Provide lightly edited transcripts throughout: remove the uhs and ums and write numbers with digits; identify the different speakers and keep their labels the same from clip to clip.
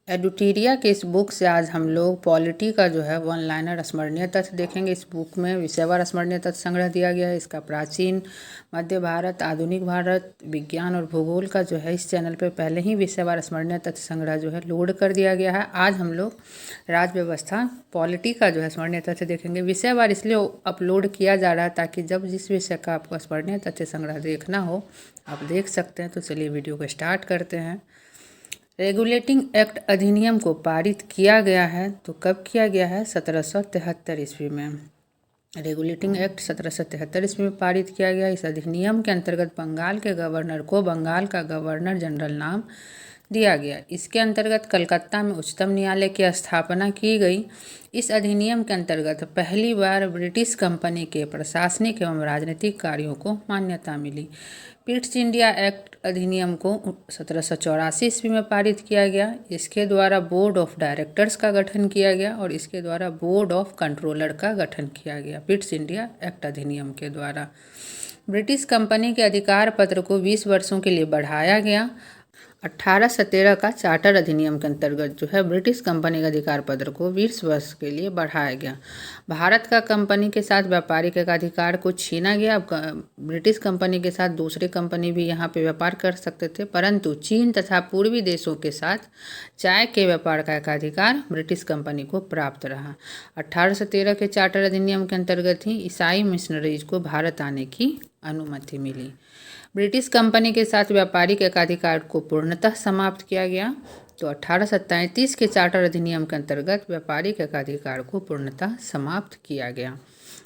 Speaker 1: एडुटीरिया के इस बुक से आज हम लोग पॉलिटी का जो है वन लाइनर स्मरणीय तथ्य देखेंगे। इस बुक में विषयवार स्मरणीय तथ्य संग्रह दिया गया है। इसका प्राचीन, मध्य भारत, आधुनिक भारत, विज्ञान और भूगोल का जो है इस चैनल पे पहले ही विषयवार स्मरणीय तथ्य संग्रह जो है लोड कर दिया गया है। आज हम लोग राज्य व्यवस्था पॉलिटी का जो है स्मरणीय तथ्य देखेंगे। विषयवार इसलिए अपलोड किया जा रहा है ताकि जब जिस विषय का आपको स्मरणीय तथ्य संग्रह देखना हो आप देख सकते हैं। तो चलिए वीडियो को स्टार्ट करते हैं। रेगुलेटिंग एक्ट अधिनियम को पारित किया गया है तो कब किया गया है? 1773 ईस्वी में। रेगुलेटिंग एक्ट 1773 ईस्वी में पारित किया गया। इस अधिनियम के अंतर्गत बंगाल के गवर्नर को बंगाल का गवर्नर जनरल नाम दिया गया। इसके अंतर्गत कलकत्ता में उच्चतम न्यायालय की स्थापना की गई। इस अधिनियम के अंतर्गत पहली बार ब्रिटिश कंपनी के प्रशासनिक एवं राजनीतिक कार्यों को मान्यता मिली। पिट्स इंडिया एक्ट अधिनियम को 1784 ईस्वी में पारित किया गया। इसके द्वारा बोर्ड ऑफ डायरेक्टर्स का गठन किया गया और इसके द्वारा बोर्ड ऑफ कंट्रोलर का गठन किया गया। पिट्स इंडिया एक्ट अधिनियम के द्वारा ब्रिटिश कंपनी के अधिकार पत्र को 20 वर्षों के लिए बढ़ाया गया। 1813 का चार्टर अधिनियम के अंतर्गत जो है ब्रिटिश कंपनी के अधिकार पत्र को 20 वर्ष के लिए बढ़ाया गया। भारत का कंपनी के साथ व्यापारिक एकाधिकार को छीना गया। अब ब्रिटिश कंपनी के साथ दूसरी कंपनी भी यहाँ पे व्यापार कर सकते थे, परंतु चीन तथा पूर्वी देशों के साथ चाय के व्यापार का एकाधिकार ब्रिटिश कंपनी को प्राप्त रहा। 1813 के चार्टर अधिनियम के अंतर्गत ही ईसाई मिशनरीज को भारत आने की अनुमति मिली। ब्रिटिश कंपनी के साथ व्यापारिक एकाधिकार को पूर्णतः समाप्त किया गया। तो 1833 के चार्टर अधिनियम के अंतर्गत व्यापारिक एकाधिकार को पूर्णतः समाप्त किया गया।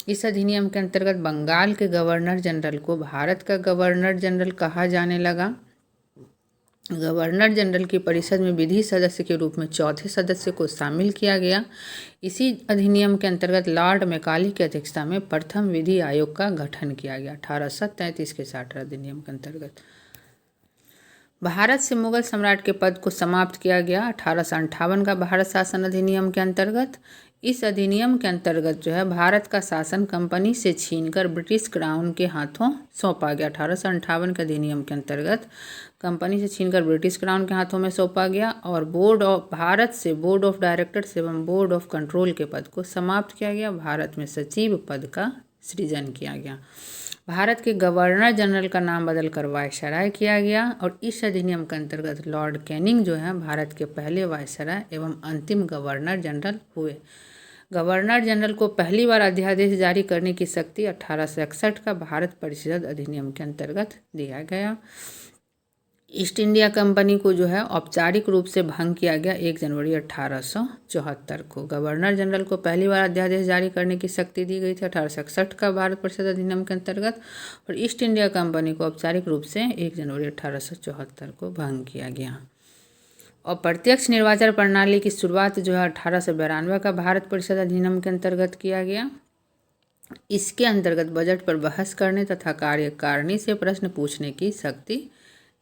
Speaker 1: इस अधिनियम के अंतर्गत बंगाल के गवर्नर जनरल को भारत का गवर्नर जनरल कहा जाने लगा। गवर्नर जनरल की परिषद में विधि सदस्य के रूप में चौथे सदस्य को शामिल किया गया। इसी अधिनियम के अंतर्गत लॉर्ड मैकाले की अध्यक्षता में प्रथम विधि आयोग का गठन किया गया। 1833 के चार्टर अधिनियम के अंतर्गत भारत से मुगल सम्राट के पद को समाप्त किया गया। 1858 का भारत शासन अधिनियम के अंतर्गत इस अधिनियम के अंतर्गत जो है भारत का शासन कंपनी से छीनकर ब्रिटिश क्राउन के हाथों सौंपा गया। 1858 के अधिनियम के अंतर्गत कंपनी से छीनकर ब्रिटिश क्राउन के हाथों में सौंपा गया और भारत से बोर्ड ऑफ डायरेक्टर्स एवं बोर्ड ऑफ कंट्रोल के पद को समाप्त किया गया। भारत में सचिव पद का सृजन किया गया। भारत के गवर्नर जनरल का नाम बदलकर वायसराय किया गया और इस अधिनियम के अंतर्गत लॉर्ड कैनिंग जो है भारत के पहले वायसराय एवं अंतिम गवर्नर जनरल हुए। गवर्नर जनरल को पहली बार अध्यादेश जारी करने की शक्ति 1861 का भारत परिषद अधिनियम के अंतर्गत दिया गया। ईस्ट इंडिया कंपनी को जो है औपचारिक रूप से भंग किया गया 1 जनवरी 1874 को। गवर्नर जनरल को पहली बार अध्यादेश जारी करने की शक्ति दी गई थी 1861 का भारत परिषद अधिनियम के अंतर्गत और ईस्ट इंडिया कंपनी को औपचारिक रूप से 1 जनवरी 1874 को भंग किया गया। और प्रत्यक्ष निर्वाचन प्रणाली की शुरुआत जो है 1892 का भारत परिषद अधिनियम के अंतर्गत किया गया। इसके अंतर्गत बजट पर बहस करने तथा कार्यकारिणी से प्रश्न पूछने की शक्ति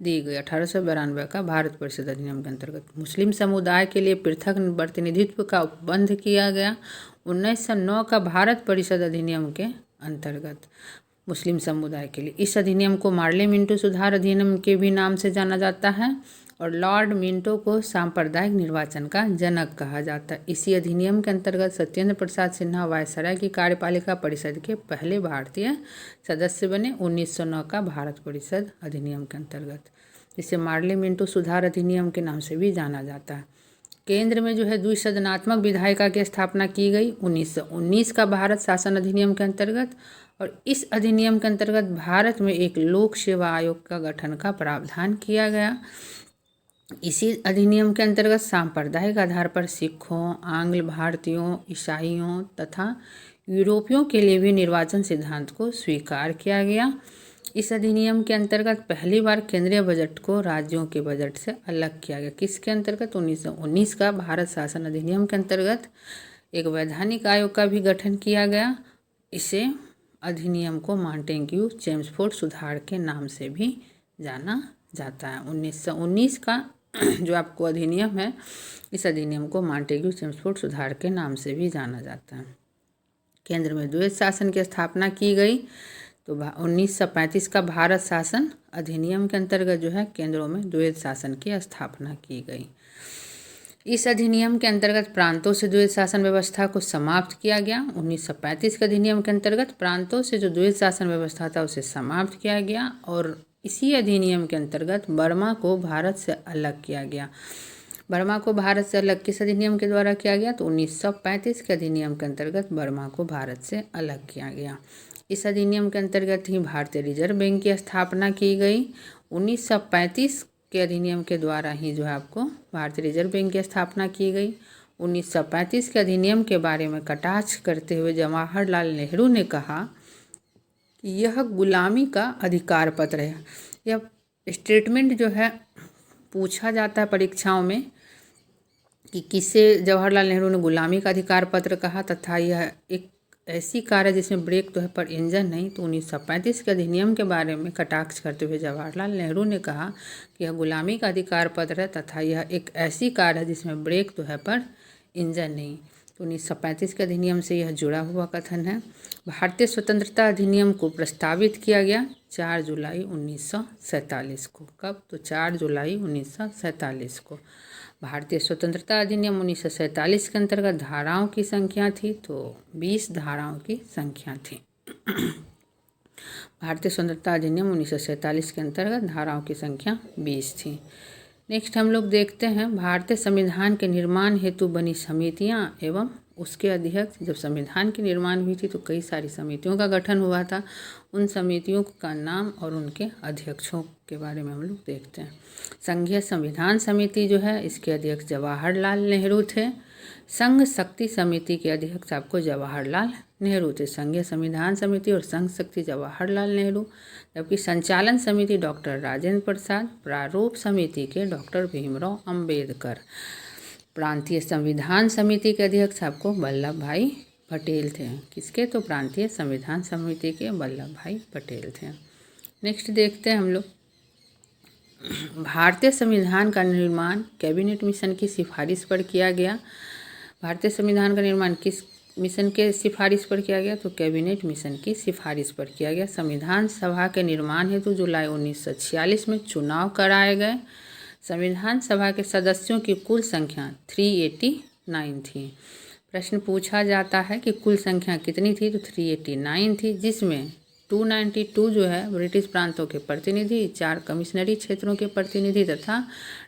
Speaker 1: दी गई। 1892 का भारत परिषद अधिनियम के अंतर्गत मुस्लिम समुदाय के लिए पृथक प्रतिनिधित्व का उपबंध किया गया। 1909 का भारत परिषद अधिनियम के अंतर्गत मुस्लिम समुदाय के लिए इस अधिनियम को मार्ले मिंटो सुधार अधिनियम के भी नाम से जाना जाता है और लॉर्ड मिंटो को सांप्रदायिक निर्वाचन का जनक कहा जाता है। इसी अधिनियम के अंतर्गत सत्येंद्र प्रसाद सिन्हा वायसराय की कार्यपालिका परिषद के पहले भारतीय सदस्य बने। 1909 का भारत परिषद अधिनियम के अंतर्गत जिसे मार्ले मिंटो सुधार अधिनियम के नाम से भी जाना जाता है। केंद्र में जो है द्विसदनात्मक विधायिका की स्थापना की गई 1919 का भारत शासन अधिनियम के अंतर्गत और इस अधिनियम के अंतर्गत भारत में एक लोक सेवा आयोग का गठन का प्रावधान किया गया। इसी अधिनियम के अंतर्गत सांप्रदायिक आधार पर सिखों, आंग्ल भारतीयों, ईसाइयों तथा यूरोपियों के लिए भी निर्वाचन सिद्धांत को स्वीकार किया गया। इस अधिनियम के अंतर्गत पहली बार केंद्रीय बजट को राज्यों के बजट से अलग किया गया। किसके अंतर्गत? 1919 का भारत शासन अधिनियम के अंतर्गत एक वैधानिक आयोग का भी गठन किया गया। इसे अधिनियम को मॉन्टेग्यू चेम्सफोर्ड सुधार के नाम से भी जाना जाता है। 1919 का जो आपको अधिनियम है इस अधिनियम को मॉन्टेग्यू चेम्सफोर्ड सुधार के नाम से भी जाना जाता है। केंद्र में द्वैध शासन की स्थापना की गई। तो 1935 का भारत शासन अधिनियम के अंतर्गत जो है केंद्रों में द्वैध शासन की स्थापना की गई। इस अधिनियम के अंतर्गत प्रांतों से द्वैध शासन व्यवस्था को समाप्त किया गया। 1935 के अधिनियम के अंतर्गत प्रांतों से जो द्वैध शासन व्यवस्था था उसे समाप्त किया गया और इसी अधिनियम के अंतर्गत बर्मा को भारत से अलग किया गया। बर्मा को भारत से अलग किस अधिनियम के द्वारा किया गया? तो 1935 के अधिनियम के अंतर्गत बर्मा को भारत से अलग किया गया। इस अधिनियम के अंतर्गत ही भारतीय रिजर्व बैंक की स्थापना की गई। 1935 के अधिनियम के द्वारा ही जो है आपको भारतीय रिजर्व बैंक की स्थापना की गई। 1935 के अधिनियम के बारे में कटाक्ष करते हुए जवाहरलाल नेहरू ने कहा कि यह गुलामी का अधिकार पत्र है। यह स्टेटमेंट जो है पूछा जाता है परीक्षाओं में कि किसे जवाहरलाल नेहरू ने गुलामी का अधिकार पत्र कहा तथा यह एक ऐसी कार है जिसमें ब्रेक तो है पर इंजन नहीं। तो 1935 के अधिनियम के बारे में कटाक्ष करते हुए जवाहरलाल नेहरू ने कहा कि यह गुलामी का अधिकार पत्र है तथा यह एक ऐसी कार है जिसमें ब्रेक तो है पर इंजन नहीं। तो 1935 के अधिनियम से यह जुड़ा हुआ कथन है। भारतीय स्वतंत्रता अधिनियम को प्रस्तावित किया गया 4 जुलाई 1947 को। कब? तो 4 जुलाई 1947 को। भारतीय स्वतंत्रता अधिनियम 1947 के अंतर्गत धाराओं की संख्या थी तो 20 धाराओं की संख्या थी। भारतीय स्वतंत्रता अधिनियम 1947 के अंतर्गत धाराओं की संख्या 20 थी। नेक्स्ट हम लोग देखते हैं भारतीय संविधान के निर्माण हेतु बनी समितियां एवं उसके अध्यक्ष। जब संविधान की निर्माण हुई थी तो कई सारी समितियों का गठन हुआ था। उन समितियों का नाम और उनके अध्यक्षों के बारे में हम लोग देखते हैं। संघीय संविधान समिति जो है इसके अध्यक्ष जवाहरलाल नेहरू थे। संघ शक्ति समिति के अध्यक्ष आपको जवाहरलाल नेहरू थे। संघीय संविधान समिति और संघ शक्ति जवाहरलाल नेहरू। जबकि संचालन समिति डॉक्टर राजेंद्र प्रसाद, प्रारूप समिति के डॉक्टर भीमराव अंबेडकर। प्रांतीय संविधान समिति के अध्यक्ष आपको वल्लभ भाई पटेल थे। किसके? तो प्रांतीय संविधान समिति के वल्लभ भाई पटेल थे। नेक्स्ट देखते हैं हम लोग भारतीय संविधान का निर्माण कैबिनेट मिशन की सिफारिश पर किया गया। भारतीय संविधान का निर्माण किस मिशन के सिफारिश पर किया गया? तो कैबिनेट मिशन की सिफारिश पर किया गया। संविधान सभा के निर्माण हेतु जुलाई 1946 में चुनाव कराए गए। संविधान सभा के सदस्यों की कुल संख्या 389 थी। प्रश्न पूछा जाता है कि कुल संख्या कितनी थी? तो 389 थी, जिसमें 292 जो है ब्रिटिश प्रांतों के प्रतिनिधि, 4 कमिश्नरी क्षेत्रों के प्रतिनिधि तथा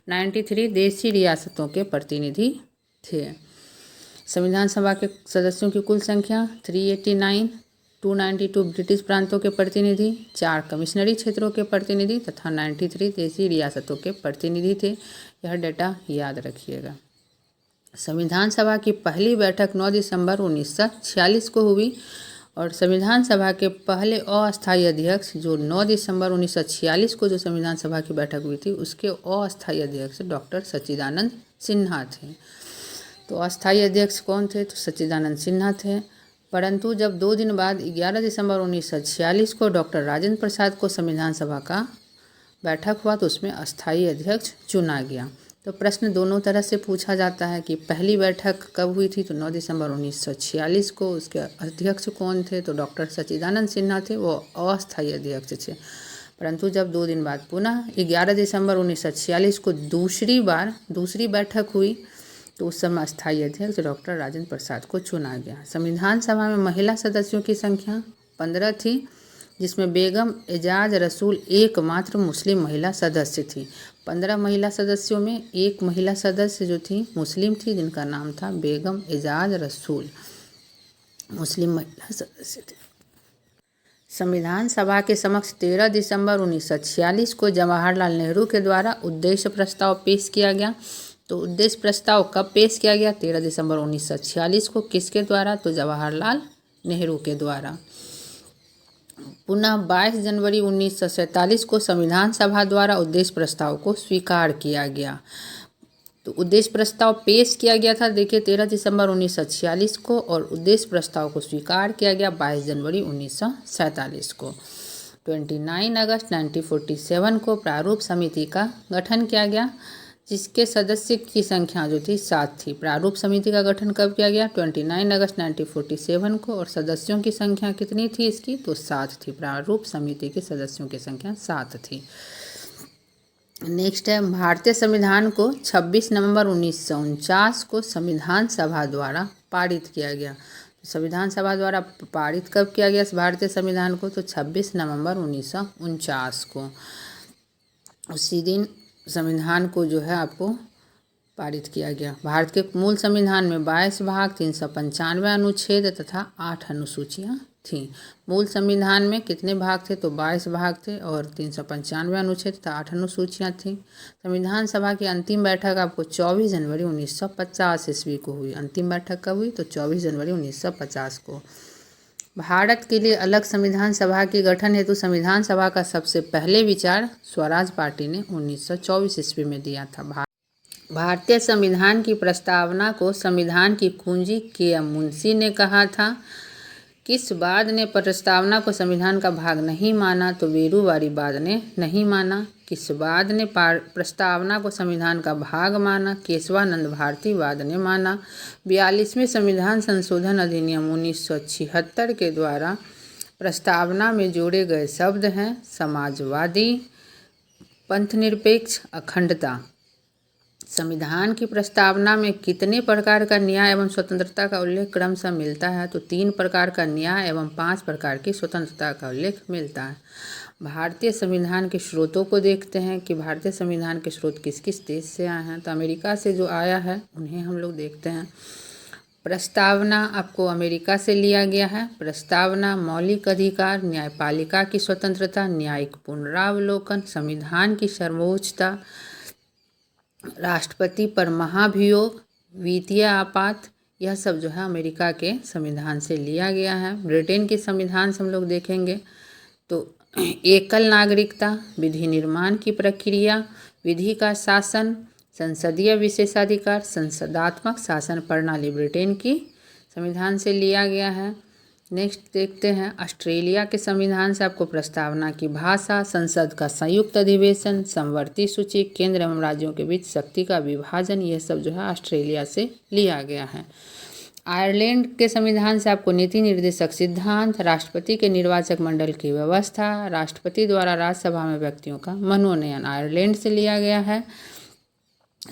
Speaker 1: 93 देशी रियासतों के प्रतिनिधि थे। संविधान सभा के सदस्यों की कुल संख्या 389, 292 ब्रिटिश प्रांतों के प्रतिनिधि, 4 कमिश्नरी क्षेत्रों के प्रतिनिधि तथा 93 देशी रियासतों के प्रतिनिधि थे। यह डेटा याद रखिएगा। संविधान सभा की पहली बैठक 9 दिसंबर 1946 को हुई और संविधान सभा के पहले अस्थायी अध्यक्ष जो 9 दिसंबर 1946 को जो संविधान सभा की बैठक हुई थी उसके अस्थायी अध्यक्ष डॉक्टर सच्चिदानंद सिन्हा थे। तो अस्थायी अध्यक्ष कौन थे? तो सच्चिदानंद सिन्हा थे। परंतु जब 2 दिन बाद 11 दिसंबर 1946 को डॉक्टर राजेंद्र प्रसाद को संविधान सभा का बैठक हुआ तो उसमें अस्थायी अध्यक्ष चुना गया। तो प्रश्न दोनों तरह से पूछा जाता है कि पहली बैठक कब हुई थी? तो 9 दिसंबर 1946 को। उसके अध्यक्ष कौन थे? तो डॉक्टर सच्चिदानंद सिन्हा थे, वो अस्थायी अध्यक्ष थे। परंतु जब 2 दिन बाद पुनः 11 दिसंबर 1946 को दूसरी बैठक हुई तो उस समय अस्थायी अध्यक्ष डॉक्टर राजेंद्र प्रसाद को चुना गया। संविधान सभा में महिला सदस्यों की संख्या 15 थी, जिसमें बेगम एजाज रसूल एकमात्र मुस्लिम महिला सदस्य थी। 15 महिला सदस्यों में एक महिला सदस्य जो थी मुस्लिम थी, जिनका नाम था बेगम एजाज रसूल, मुस्लिम महिला सदस्य थी। संविधान सभा के समक्ष 13 दिसंबर 1946 को जवाहरलाल नेहरू के द्वारा उद्देश्य प्रस्ताव पेश किया गया। तो उद्देश्य प्रस्ताव कब पेश किया गया? 13 दिसंबर 1946 को। किसके द्वारा? तो जवाहरलाल नेहरू के द्वारा। पुनः 22 जनवरी 1947 को संविधान सभा द्वारा उद्देश्य प्रस्ताव को स्वीकार किया गया। तो उद्देश्य प्रस्ताव पेश किया गया था देखिए 13 दिसंबर 1946 को और उद्देश्य प्रस्ताव को स्वीकार किया गया 22 जनवरी 1947 को। 29 अगस्त 1947 को प्रारूप समिति का गठन किया गया, जिसके सदस्य की संख्या जो थी 7 थी। प्रारूप समिति का गठन कब किया गया? 29 अगस्त 1947 को। और सदस्यों की संख्या कितनी थी इसकी? तो 7 थी। प्रारूप समिति के सदस्यों की संख्या 7 थी। नेक्स्ट है, भारतीय संविधान को 26 नवंबर 1949 को संविधान सभा द्वारा पारित किया गया। संविधान सभा द्वारा पारित कब किया गया भारतीय संविधान को? तो 26 नवंबर 1949 को। उसी दिन संविधान को जो है आपको पारित किया गया। भारत के मूल संविधान में 22 भाग, 395 अनुच्छेद तथा 8 अनुसूचियाँ थीं। मूल संविधान में कितने भाग थे? तो 22 भाग थे और 395 अनुच्छेद तथा 8 अनुसूचियाँ थीं। संविधान सभा की अंतिम बैठक आपको 24 जनवरी 1950 ईस्वी को हुई। अंतिम बैठक कब हुई? तो 24 जनवरी 1950 को। भारत के लिए अलग संविधान सभा के गठन हेतु संविधान सभा का सबसे पहले विचार स्वराज पार्टी ने 1924 ईस्वी में दिया था। भारतीय संविधान की प्रस्तावना को संविधान की कुंजी के.एम. मुंशी ने कहा था। किस वाद ने प्रस्तावना को संविधान का भाग नहीं माना? तो वीरूवारी वाद ने नहीं माना। किस वाद ने प्रस्तावना को संविधान का भाग माना? केशवानंद भारती वाद ने माना। 42वें संविधान संशोधन अधिनियम 1976 के द्वारा प्रस्तावना में जोड़े गए शब्द हैं समाजवादी, पंथनिरपेक्ष, अखंडता। संविधान की प्रस्तावना में कितने प्रकार का न्याय एवं स्वतंत्रता का उल्लेख क्रमशः मिलता है? तो 3 प्रकार का न्याय एवं 5 प्रकार की स्वतंत्रता का उल्लेख मिलता है। भारतीय संविधान के स्रोतों को देखते हैं कि भारतीय संविधान के स्रोत किस किस देश से आए हैं। तो अमेरिका से जो आया है उन्हें हम लोग देखते हैं। प्रस्तावना आपको अमेरिका से लिया गया है। प्रस्तावना, मौलिक अधिकार, न्यायपालिका की स्वतंत्रता, न्यायिक पुनरावलोकन, संविधान की सर्वोच्चता, राष्ट्रपति पर महाभियोग, वित्तीय आपात, यह सब जो है अमेरिका के संविधान से लिया गया है। ब्रिटेन के संविधान से हम लोग देखेंगे तो एकल नागरिकता, विधि निर्माण की प्रक्रिया, विधि का शासन, संसदीय विशेषाधिकार, संसदात्मक शासन प्रणाली ब्रिटेन की संविधान से लिया गया है। नेक्स्ट देखते हैं, ऑस्ट्रेलिया के संविधान से आपको प्रस्तावना की भाषा, संसद का संयुक्त अधिवेशन, समवर्ती सूची, केंद्र एवं राज्यों के बीच शक्ति का विभाजन, यह सब जो है ऑस्ट्रेलिया से लिया गया है। आयरलैंड के संविधान से आपको नीति निर्देशक सिद्धांत, राष्ट्रपति के निर्वाचक मंडल की व्यवस्था, राष्ट्रपति द्वारा राज्यसभा में व्यक्तियों का मनोनयन आयरलैंड से लिया गया है।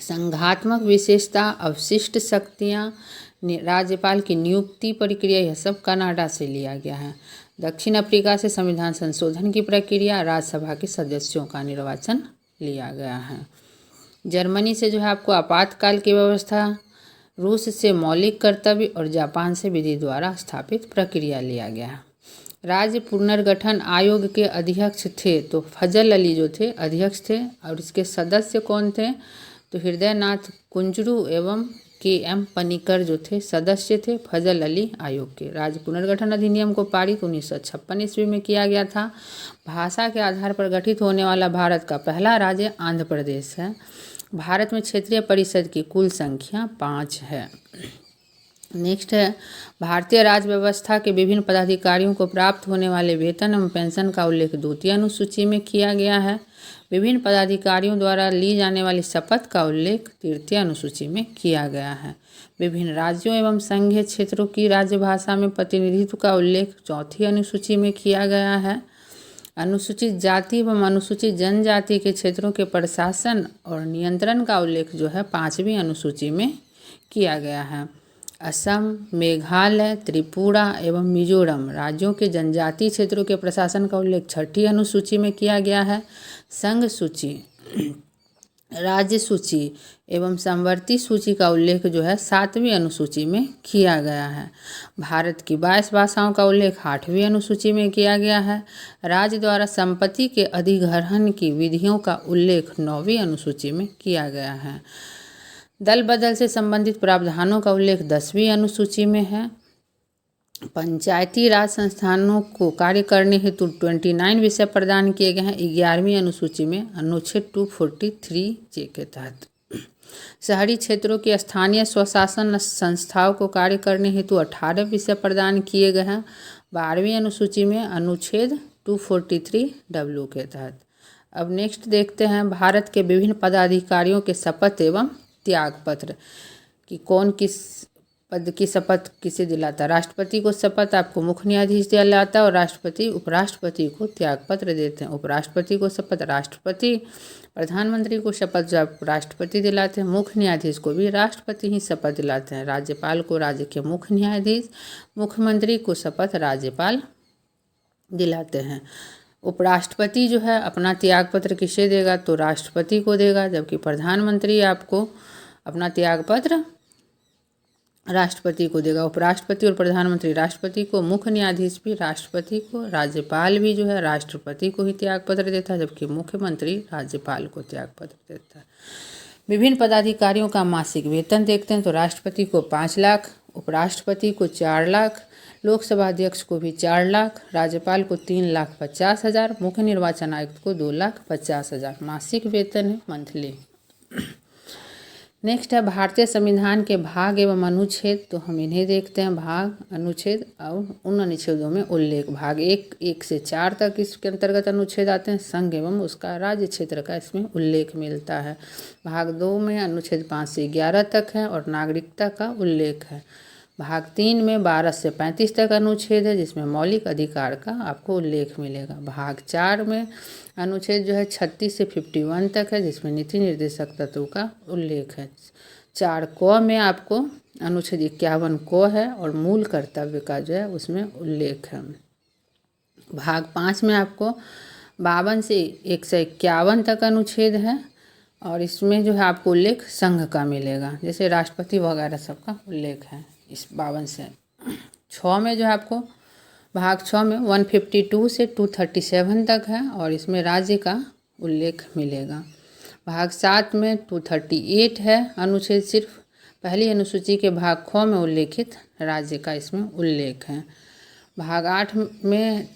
Speaker 1: संघात्मक विशेषता, अवशिष्ट शक्तियाँ, राज्यपाल की नियुक्ति प्रक्रिया, यह सब कनाडा से लिया गया है। दक्षिण अफ्रीका से संविधान संशोधन की प्रक्रिया, राज्यसभा के सदस्यों का निर्वाचन लिया गया है। जर्मनी से जो है आपको आपातकाल की व्यवस्था, रूस से मौलिक कर्तव्य और जापान से विधि द्वारा स्थापित प्रक्रिया लिया गया है। राज्य पुनर्गठन आयोग के अध्यक्ष थे तो फजल अली जो थे अध्यक्ष थे और इसके सदस्य कौन थे? तो हृदयनाथ कुंजरू एवं के.एम. पनिकर जो थे सदस्य थे फजल अली आयोग के। राज्य पुनर्गठन अधिनियम को पारित 1956 ईस्वी में किया गया था। भाषा के आधार पर गठित होने वाला भारत का पहला राज्य आंध्र प्रदेश है। भारत में क्षेत्रीय परिषद की कुल संख्या 5 है। नेक्स्ट है, भारतीय राज्य व्यवस्था के विभिन्न पदाधिकारियों को प्राप्त होने वाले वेतन एवं पेंशन का उल्लेख 2वीं अनुसूची में किया गया है। विभिन्न पदाधिकारियों द्वारा ली जाने वाली शपथ का उल्लेख 3वीं अनुसूची में किया गया है। विभिन्न राज्यों एवं संघीय क्षेत्रों की राज्यभाषा में प्रतिनिधित्व का उल्लेख 4वीं अनुसूची में किया गया है। अनुसूचित जाति एवं अनुसूचित जनजाति के क्षेत्रों के प्रशासन और नियंत्रण का उल्लेख जो है 5वीं अनुसूची में किया गया है। असम, मेघालय, त्रिपुरा एवं मिजोरम राज्यों के जनजातीय क्षेत्रों के प्रशासन का उल्लेख 6वीं अनुसूची में किया गया है। संघ सूची, राज्य सूची एवं समवर्ती सूची का उल्लेख जो है 7वीं अनुसूची में किया गया है। भारत की 22 भाषाओं का उल्लेख 8वीं अनुसूची में किया गया है। राज्य द्वारा संपत्ति के अधिग्रहण की विधियों का उल्लेख 9वीं अनुसूची में किया गया है। दल बदल से संबंधित प्रावधानों का उल्लेख 10वीं अनुसूची में है। पंचायती राज संस्थानों को कार्य करने हेतु 29 विषय प्रदान किए गए हैं 11वीं अनुसूची में अनुच्छेद 243 जे के तहत। शहरी क्षेत्रों की स्थानीय स्वशासन संस्थाओं को कार्य करने हेतु 18 विषय प्रदान किए गए हैं 12वीं अनुसूची में अनुच्छेद 243 डब्ल्यू के तहत। अब नेक्स्ट देखते हैं भारत के विभिन्न पदाधिकारियों के शपथ एवं त्याग पत्र कि कौन किस पद की शपथ किसे दिलाता है? राष्ट्रपति को शपथ आपको मुख्य न्यायाधीश दिलाता है और राष्ट्रपति उपराष्ट्रपति को त्यागपत्र देते हैं। उपराष्ट्रपति को शपथ राष्ट्रपति, प्रधानमंत्री को शपथ जब राष्ट्रपति दिलाते हैं, मुख्य न्यायाधीश को भी राष्ट्रपति ही शपथ दिलाते हैं। राज्यपाल को राज्य के मुख्य न्यायाधीश, मुख्यमंत्री को शपथ राज्यपाल दिलाते हैं। उपराष्ट्रपति जो है अपना त्यागपत्र किसे देगा? तो राष्ट्रपति को देगा, जबकि प्रधानमंत्री आपको अपना त्यागपत्र राष्ट्रपति को देगा। उपराष्ट्रपति और प्रधानमंत्री राष्ट्रपति को, मुख्य न्यायाधीश भी राष्ट्रपति को, राज्यपाल भी जो है राष्ट्रपति को ही त्यागपत्र देता है, जबकि मुख्यमंत्री राज्यपाल को त्यागपत्र देता है। विभिन्न पदाधिकारियों का मासिक वेतन देखते हैं तो राष्ट्रपति को 5 लाख, उपराष्ट्रपति को 4 लाख, लोकसभा अध्यक्ष को भी 4 लाख, राज्यपाल को 3,50,000, मुख्य निर्वाचन आयुक्त को 2,50,000 मासिक वेतन है, मंथली। नेक्स्ट है भारतीय संविधान के भाग एवं अनुच्छेद, तो हम इन्हें देखते हैं। भाग, अनुच्छेद और उन अनुच्छेदों में उल्लेख। भाग 1 से 4 तक इसके अंतर्गत अनुच्छेद आते हैं। संघ एवं उसका राज्य क्षेत्र का इसमें उल्लेख मिलता है। भाग 2 में अनुच्छेद 5 से 11 तक है और नागरिकता का उल्लेख है। भाग 3 में 12 से 35 तक अनुच्छेद है, जिसमें मौलिक अधिकार का आपको उल्लेख मिलेगा। भाग 4 में अनुच्छेद जो है 36 से 51 तक है, जिसमें नीति निर्देशक तत्व का उल्लेख है। 4 क में आपको अनुच्छेद 51 क है और मूल कर्तव्य का जो है उसमें उल्लेख है। भाग 5 में आपको 52 से 151 तक अनुच्छेद है और इसमें जो है आपको उल्लेख संघ का मिलेगा, जैसे राष्ट्रपति वगैरह सबका उल्लेख है इस 52 से। 6 में जो है आपको भाग 6 में 152 से 237 तक है और इसमें राज्य का उल्लेख मिलेगा। भाग 7 में 238 है अनुच्छेद, सिर्फ पहली अनुसूची के भाग ख में उल्लेखित राज्य का इसमें उल्लेख है। भाग 8 में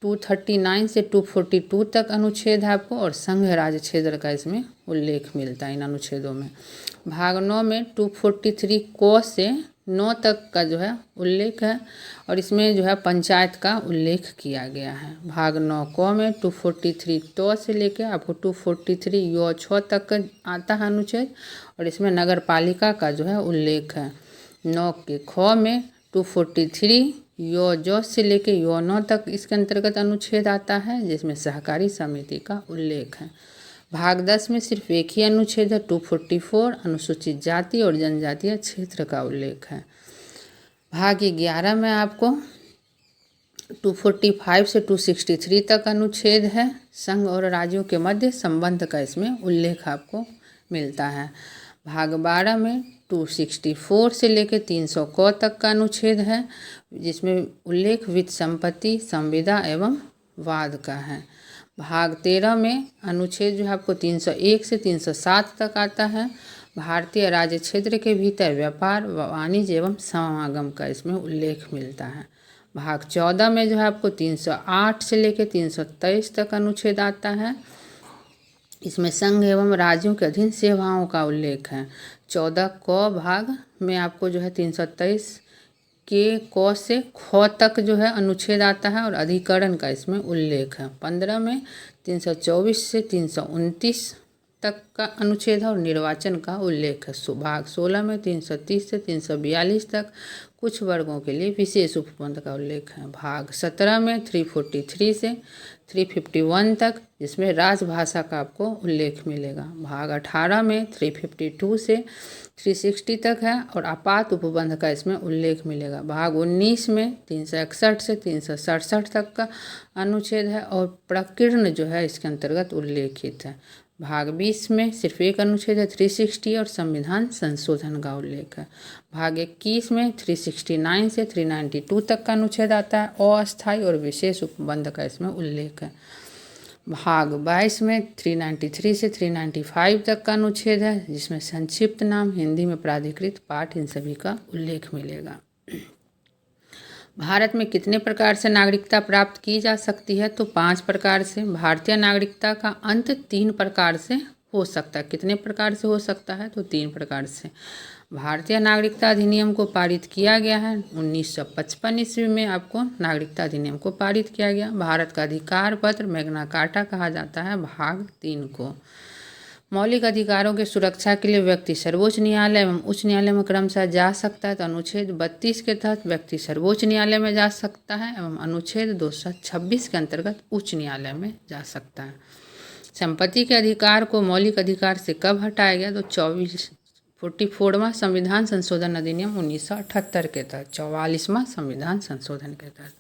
Speaker 1: 239 से 242 तक अनुच्छेद है आपको और संघ राज्य क्षेत्र का इसमें उल्लेख मिलता है इन अनुच्छेदों में। भाग 9 में 243 क से 9 तक का जो है उल्लेख है और इसमें जो है पंचायत का उल्लेख किया गया है। भाग 9 क में 243 तो से लेके आपको 243 यो 6 तक आता है अनुच्छेद और इसमें नगर पालिका का जो है उल्लेख है। 9 के ख में 243 यो जो से लेके यो 9 तक इसके अंतर्गत अनुच्छेद आता है, जिसमें सहकारी समिति का उल्लेख है। भाग 10 में सिर्फ एक ही अनुच्छेद है 244 अनुसूचित जाति और जनजातीय क्षेत्र का उल्लेख है। भाग 11 में आपको 245 से 263 तक अनुच्छेद है। संघ और राज्यों के मध्य संबंध का इसमें उल्लेख आपको मिलता है। भाग 12 में 264 से लेकर 300 क तक का अनुच्छेद है, जिसमें उल्लेख वित्त संपत्ति, संविदा एवं वाद का है। भाग 13 में अनुच्छेद जो है आपको 301 से 307 तक आता है। भारतीय राज्य क्षेत्र के भीतर व्यापार, वाणिज्य एवं समागम का इसमें उल्लेख मिलता है। भाग 14 में जो है आपको 308 से लेकर 323 तक अनुच्छेद आता है। इसमें संघ एवं राज्यों के अधीन सेवाओं का उल्लेख है। 14 क भाग में आपको जो है 323 के क से ख तक जो है अनुच्छेद आता है और अधिकरण का इसमें उल्लेख है। 15 में 324 से 329 तक का अनुच्छेद है और निर्वाचन का उल्लेख है। भाग 16 में 330 से 342 तक कुछ वर्गों के लिए विशेष उपबंध का उल्लेख है। भाग 17 में 343 से 351 तक, जिसमें राजभाषा का आपको उल्लेख मिलेगा। भाग 18 में 352 से 360 तक है और आपात उपबंध का इसमें उल्लेख मिलेगा। भाग 19 में 361 से 367 तक का अनुच्छेद है और प्रकीर्ण जो है इसके अंतर्गत उल्लेखित है। भाग 20 में सिर्फ एक अनुच्छेद है 360 और संविधान संशोधन का उल्लेख है। भाग 21 में 369 से 392 तक का अनुच्छेद आता है। अस्थायी और विशेष उपबंध का इसमें उल्लेख है। भाग 22 में 393 से 395 तक का अनुच्छेद है, जिसमें संक्षिप्त नाम, हिंदी में प्राधिकृत पाठ, इन सभी का उल्लेख मिलेगा। भारत में कितने प्रकार से नागरिकता प्राप्त की जा सकती है? तो 5 प्रकार से। भारतीय नागरिकता का अंत 3 प्रकार से हो सकता है। कितने प्रकार से हो सकता है? तो 3 प्रकार से। भारतीय नागरिकता अधिनियम को पारित किया गया है 1955 ईस्वी में। आपको नागरिकता अधिनियम को पारित किया गया। भारत का अधिकार पत्र मैग्ना कार्टा कहा जाता है भाग 3 को। मौलिक अधिकारों की सुरक्षा के लिए व्यक्ति सर्वोच्च न्यायालय एवं उच्च न्यायालय में क्रमशः जा सकता है। तो अनुच्छेद 32 के तहत व्यक्ति सर्वोच्च न्यायालय में जा सकता है एवं अनुच्छेद 226 के अंतर्गत उच्च न्यायालय में जा सकता है। संपत्ति के अधिकार को मौलिक अधिकार से कब हटाया गया? तो 44वां संविधान संशोधन अधिनियम 1978 के तहत, 44वां संविधान संशोधन के तहत।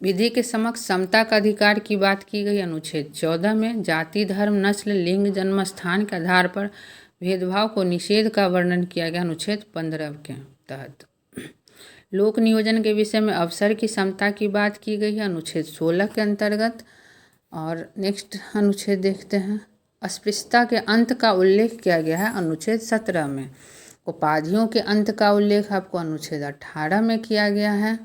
Speaker 1: विधि के समक्ष समता का अधिकार की बात की गई अनुच्छेद 14 में। जाति, धर्म, नस्ल, लिंग, जन्म स्थान के आधार पर भेदभाव को निषेध का वर्णन किया गया अनुच्छेद 15 के तहत। लोक नियोजन के विषय में अवसर की समता की बात की गई है अनुच्छेद 16 के अंतर्गत। और नेक्स्ट अनुच्छेद देखते हैं। अस्पृश्यता के अंत का उल्लेख किया गया है अनुच्छेद 17 में। उपाधियों के अंत का उल्लेख आपको अनुच्छेद 18 में किया गया है।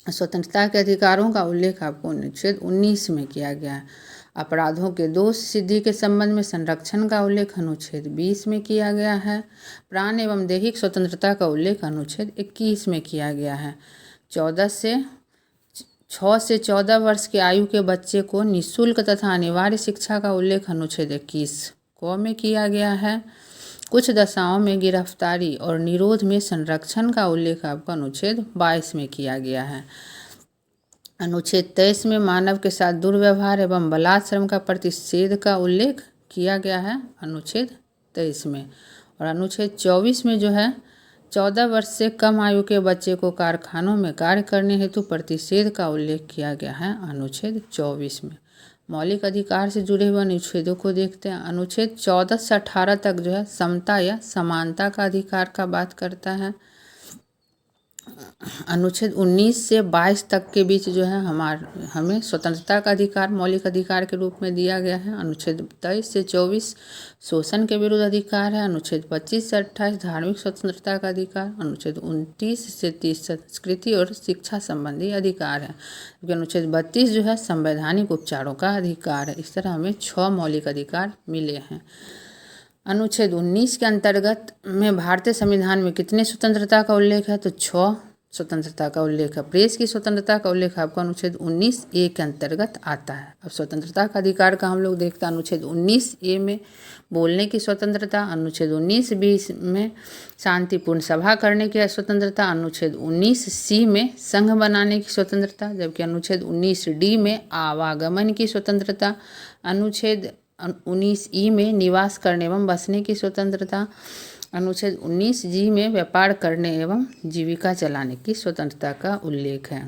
Speaker 1: स्वतंत्रता के अधिकारों का उल्लेख आपको अनुच्छेद 19 में किया गया है। अपराधों के दोष सिद्धि के संबंध में संरक्षण का उल्लेख अनुच्छेद 20 में किया गया है। प्राण एवं दैहिक स्वतंत्रता का उल्लेख अनुच्छेद 21 में किया गया है। 6 से 14 वर्ष की आयु के बच्चे को निःशुल्क तथा अनिवार्य शिक्षा का उल्लेख अनुच्छेद 21 क में किया गया है। कुछ दशाओं में गिरफ्तारी और निरोध में संरक्षण का उल्लेख आपको अनुच्छेद 22 में किया गया है। अनुच्छेद 23 में मानव के साथ दुर्व्यवहार एवं बलात्श्रम का प्रतिषेध का उल्लेख किया गया है अनुच्छेद 23 में। और अनुच्छेद 24 में जो है 14 वर्ष से कम आयु के बच्चे को कारखानों में कार्य करने हेतु प्रतिषेध का उल्लेख किया गया है अनुच्छेद 24 में। मौलिक अधिकार से जुड़े हुए अनुच्छेदों को देखते हैं। अनुच्छेद 14 से 18 तक जो है समता या समानता का अधिकार का बात करता है। अनुच्छेद 19 से 22 तक के बीच जो है हमें स्वतंत्रता का अधिकार मौलिक अधिकार के रूप में दिया गया है। अनुच्छेद 23 से 24 शोषण के विरुद्ध अधिकार है। अनुच्छेद 25 से 28 धार्मिक स्वतंत्रता का अधिकार। अनुच्छेद 29 से 30 संस्कृति और शिक्षा संबंधी अधिकार है। क्योंकि अनुच्छेद 32 जो है संवैधानिक उपचारों का अधिकार है। इस तरह हमें 6 मौलिक अधिकार मिले हैं। अनुच्छेद 19 के अंतर्गत में भारतीय संविधान में कितने स्वतंत्रता का उल्लेख है? तो 6 स्वतंत्रता का उल्लेख है। प्रेस की स्वतंत्रता का उल्लेख आपको अनुच्छेद 19A के अंतर्गत आता है। अब स्वतंत्रता का अधिकार का हम लोग देखते हैं। अनुच्छेद 19A में बोलने की स्वतंत्रता, अनुच्छेद 19B में शांतिपूर्ण सभा करने की स्वतंत्रता, अनुच्छेद 19C में संघ बनाने की स्वतंत्रता, जबकि अनुच्छेद 19D में आवागमन की स्वतंत्रता, अनुच्छेद 19E में निवास करने एवं बसने की स्वतंत्रता, अनुच्छेद 19G में व्यापार करने एवं जीविका चलाने की स्वतंत्रता का उल्लेख है।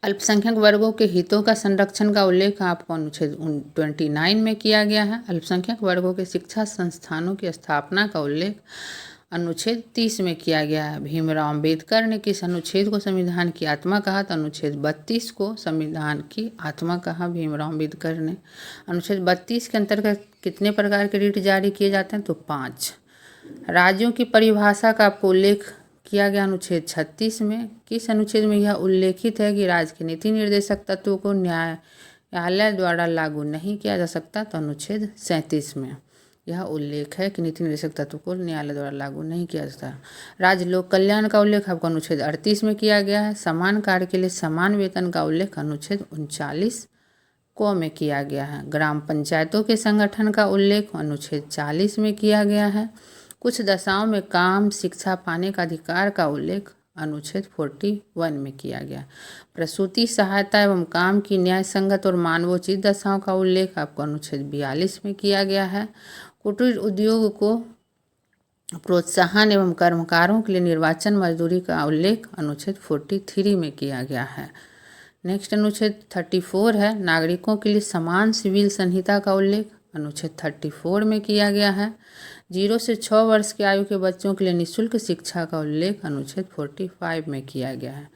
Speaker 1: अल्पसंख्यक वर्गों के हितों का संरक्षण का उल्लेख आपको अनुच्छेद 29 में किया गया है। अल्पसंख्यक वर्गों के शिक्षा संस्थानों की स्थापना का उल्लेख अनुच्छेद 30 में किया गया है। भीमराव अंबेडकर ने किस अनुच्छेद को संविधान की आत्मा कहा? तो अनुच्छेद 32 को संविधान की आत्मा कहा भीमराव अंबेडकर ने। अनुच्छेद 32 के अंतर्गत कितने प्रकार के रिट जारी किए जाते हैं? तो 5। राज्यों की परिभाषा का आपको उल्लेख किया गया अनुच्छेद 36 में। किस अनुच्छेद में यह उल्लेखित है कि राज्य के नीति निर्देशक तत्वों को न्यायालय द्वारा लागू नहीं किया जा सकता? तो अनुच्छेद 37 में यह उल्लेख है कि नीति निर्देशक तत्व को न्यायालय द्वारा लागू नहीं किया जाता। राज्य लोक कल्याण का उल्लेख आपको अनुच्छेद 38 में किया गया है। समान कार्य के लिए समान वेतन का उल्लेख अनुच्छेद 39 को में किया गया है। ग्राम पंचायतों के संगठन का उल्लेख अनुच्छेद 40 में किया गया है। कुछ दशाओं में काम शिक्षा पाने का अधिकार का उल्लेख अनुच्छेद 41 में किया गया। प्रसूति सहायता एवं काम की न्याय संगत और मानवोचित दशाओं का उल्लेख आपको अनुच्छेद 42 में किया गया है। कुटीर उद्योग को प्रोत्साहन एवं कर्मकारों के लिए निर्वाचन मजदूरी का उल्लेख अनुच्छेद 43 में किया गया है। नेक्स्ट अनुच्छेद 34 है। नागरिकों के लिए समान सिविल संहिता का उल्लेख अनुच्छेद 34 में किया गया है। 0 से 6 वर्ष की आयु के बच्चों के लिए निःशुल्क शिक्षा का उल्लेख अनुच्छेद 45 में किया गया है।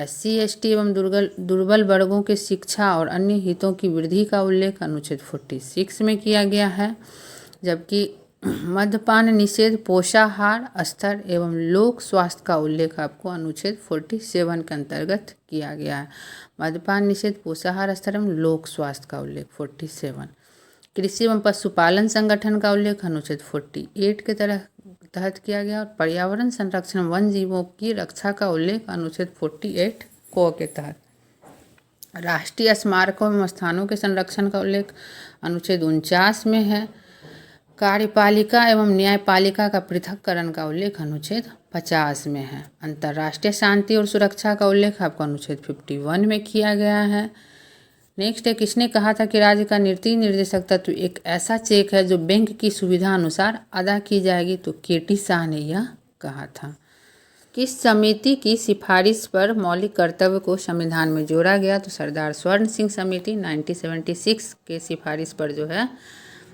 Speaker 1: SC ST एवं दुर्बल वर्गों के शिक्षा और अन्य हितों की वृद्धि का उल्लेख अनुच्छेद 46 में किया गया है। जबकि मद्यपान निषेध, पोषाहार स्तर एवं लोक स्वास्थ्य का उल्लेख आपको अनुच्छेद 47 के अंतर्गत किया गया है। मद्यपान निषेध, पोषाहार स्तर एवं लोक स्वास्थ्य का उल्लेख 47। कृषि एवं पशुपालन संगठन का उल्लेख अनुच्छेद 48 के तहत किया गया। और पर्यावरण संरक्षण वन जीवों की रक्षा का उल्लेख अनुच्छेद 48 को के तहत। राष्ट्रीय स्मारकों एवं स्थानों के संरक्षण का उल्लेख अनुच्छेद 49 में है। कार्यपालिका एवं न्यायपालिका का पृथक्करण का उल्लेख अनुच्छेद 50 में है। अंतर्राष्ट्रीय शांति और सुरक्षा का उल्लेख आपको अनुच्छेद 51 में किया गया है। नेक्स्ट है, किसने कहा था कि राज्य का नीति निर्देशक तत्व एक ऐसा चेक है जो बैंक की सुविधा अनुसार अदा की जाएगी? तो केटी शाह ने यह कहा था। किस समिति की सिफारिश पर मौलिक कर्तव्य को संविधान में जोड़ा गया? तो सरदार स्वर्ण सिंह समिति 1976 के सिफारिश पर जो है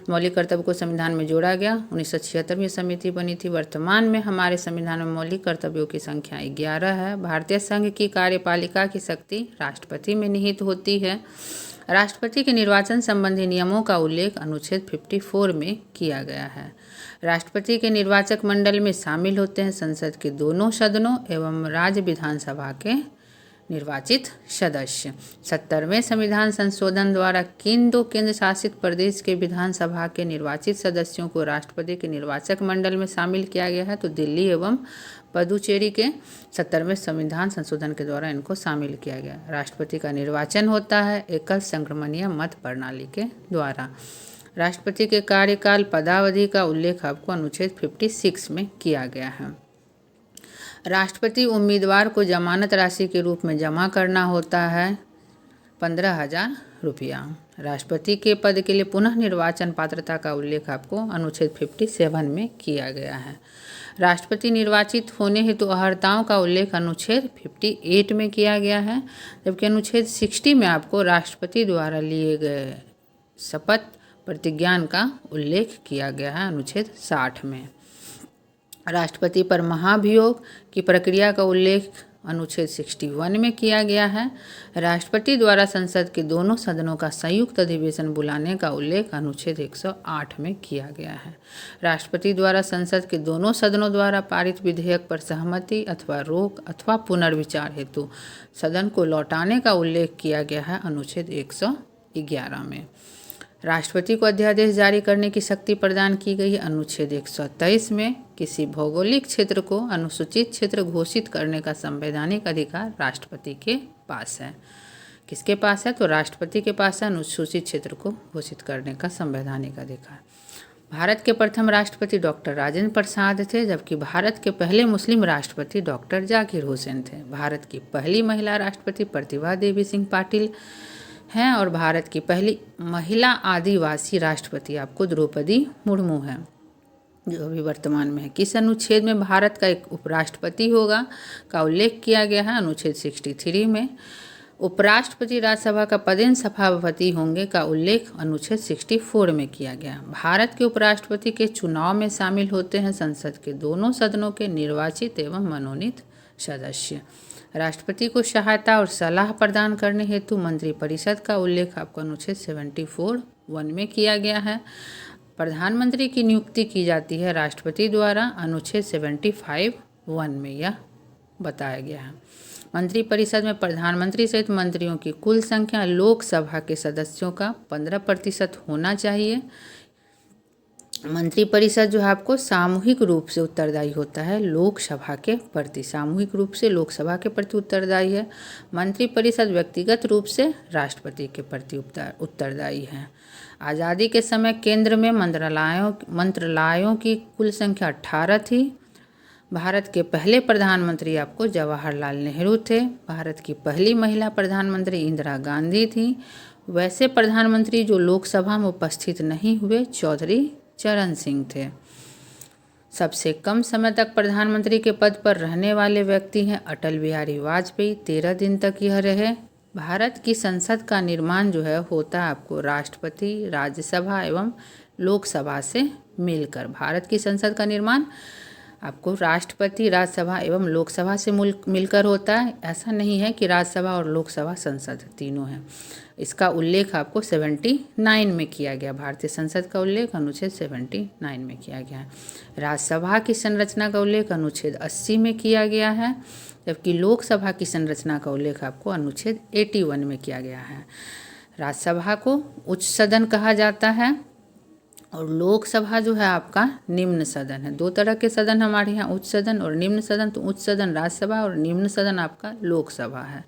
Speaker 1: मौलिक कर्तव्य को संविधान में जोड़ा गया। 1976 में समिति बनी थी। वर्तमान में हमारे संविधान में मौलिक कर्तव्यों की संख्या 11 है। भारतीय संघ की कार्यपालिका की शक्ति राष्ट्रपति में निहित होती है। राष्ट्रपति के निर्वाचन संबंधी नियमों का उल्लेख अनुच्छेद 54 में किया गया है। राष्ट्रपति के निर्वाचक मंडल में शामिल होते हैं संसद के दोनों सदनों एवं राज्य विधानसभा के निर्वाचित सदस्य। 70वें संविधान संशोधन द्वारा किन दो केंद्र शासित प्रदेश के विधानसभा के निर्वाचित सदस्यों को राष्ट्रपति के निर्वाचक मंडल में शामिल किया गया है? तो दिल्ली एवं पुदुचेरी के 70वें संविधान संशोधन के द्वारा इनको शामिल किया गया। राष्ट्रपति का निर्वाचन होता है एकल संक्रमणीय मत प्रणाली के द्वारा। राष्ट्रपति के कार्यकाल पदावधि का उल्लेख आपको अनुच्छेद 56 में किया गया है। राष्ट्रपति उम्मीदवार को जमानत राशि के रूप में जमा करना होता है 15,000 रुपया। राष्ट्रपति के पद के लिए पुनः निर्वाचन पात्रता का उल्लेख आपको अनुच्छेद 57 में किया गया है। राष्ट्रपति निर्वाचित होने हेतु अर्हताओं का उल्लेख अनुच्छेद 58 में किया गया है, जबकि अनुच्छेद 60 में आपको राष्ट्रपति द्वारा लिए गए शपथ प्रतिज्ञान का उल्लेख किया गया है अनुच्छेद 60 में। राष्ट्रपति पर महाभियोग की प्रक्रिया का उल्लेख अनुच्छेद 61 में किया गया है। राष्ट्रपति द्वारा संसद के दोनों सदनों का संयुक्त अधिवेशन बुलाने का उल्लेख अनुच्छेद 108 में किया गया है। राष्ट्रपति द्वारा संसद के दोनों सदनों द्वारा पारित विधेयक पर सहमति अथवा रोक अथवा पुनर्विचार हेतु सदन को लौटाने का उल्लेख किया गया है अनुच्छेद 111 में। राष्ट्रपति को अध्यादेश जारी करने की शक्ति प्रदान की गई है अनुच्छेद 123 में। किसी भौगोलिक क्षेत्र को अनुसूचित क्षेत्र घोषित करने का संवैधानिक अधिकार राष्ट्रपति के पास है। किसके पास है? तो राष्ट्रपति के पास है अनुसूचित क्षेत्र को घोषित करने का संवैधानिक अधिकार। भारत के प्रथम राष्ट्रपति डॉक्टर राजेंद्र प्रसाद थे, जबकि भारत के पहले मुस्लिम राष्ट्रपति डॉक्टर जाकिर हुसैन थे। भारत की पहली महिला राष्ट्रपति प्रतिभा देवी सिंह पाटिल हैं और भारत की पहली महिला आदिवासी राष्ट्रपति आपको द्रौपदी मुर्मू है, जो अभी वर्तमान में है। किस अनुच्छेद में भारत का एक उपराष्ट्रपति होगा का उल्लेख किया गया है? अनुच्छेद 63 में। उपराष्ट्रपति राज्यसभा का पदेन सभापति होंगे का उल्लेख अनुच्छेद 64 में किया गया। भारत के उपराष्ट्रपति के चुनाव में शामिल होते हैं संसद के दोनों सदनों के निर्वाचित एवं मनोनीत सदस्य। राष्ट्रपति को सहायता और सलाह प्रदान करने हेतु मंत्रिपरिषद का उल्लेख आपको अनुच्छेद 74(1) में किया गया है। प्रधानमंत्री की नियुक्ति की जाती है राष्ट्रपति द्वारा अनुच्छेद 75(1) में यह बताया गया है। मंत्रिपरिषद में प्रधानमंत्री सहित मंत्रियों की कुल संख्या लोकसभा के सदस्यों का 15% होना चाहिए। मंत्रिपरिषद जो है आपको सामूहिक रूप से उत्तरदायी होता है लोकसभा के प्रति, सामूहिक रूप से लोकसभा के प्रति उत्तरदायी है। मंत्रिपरिषद व्यक्तिगत रूप से राष्ट्रपति के प्रति उत्तरदायी है। आज़ादी के समय केंद्र में मंत्रालयों की कुल संख्या 18 थी। भारत के पहले प्रधानमंत्री आपको जवाहरलाल नेहरू थे। भारत की पहली महिला प्रधानमंत्री इंदिरा गांधी थी। वैसे प्रधानमंत्री जो लोकसभा में उपस्थित नहीं हुए चौधरी चरण सिंह थे। सबसे कम समय तक प्रधानमंत्री के पद पर रहने वाले व्यक्ति हैं अटल बिहारी वाजपेयी, 13 दिन तक यह रहे। भारत की संसद का निर्माण जो है होता है आपको राष्ट्रपति, राज्यसभा एवं लोकसभा से मिलकर। भारत की संसद का निर्माण आपको राष्ट्रपति, राज्यसभा एवं लोकसभा से मिलकर होता है। ऐसा नहीं है कि राज्यसभा और लोकसभा संसद तीनों हैं। इसका उल्लेख आपको 79 में किया गया। भारतीय संसद का उल्लेख अनुच्छेद 79 में किया गया है। राज्यसभा की संरचना का उल्लेख अनुच्छेद 80 में किया गया है, जबकि लोकसभा की संरचना का उल्लेख आपको अनुच्छेद 81 में किया गया है। राज्यसभा को उच्च सदन कहा जाता है और लोकसभा जो है आपका निम्न सदन है। दो तरह के सदन हमारे यहाँ, उच्च सदन और निम्न सदन। तो उच्च सदन राज्यसभा और निम्न सदन आपका लोकसभा है।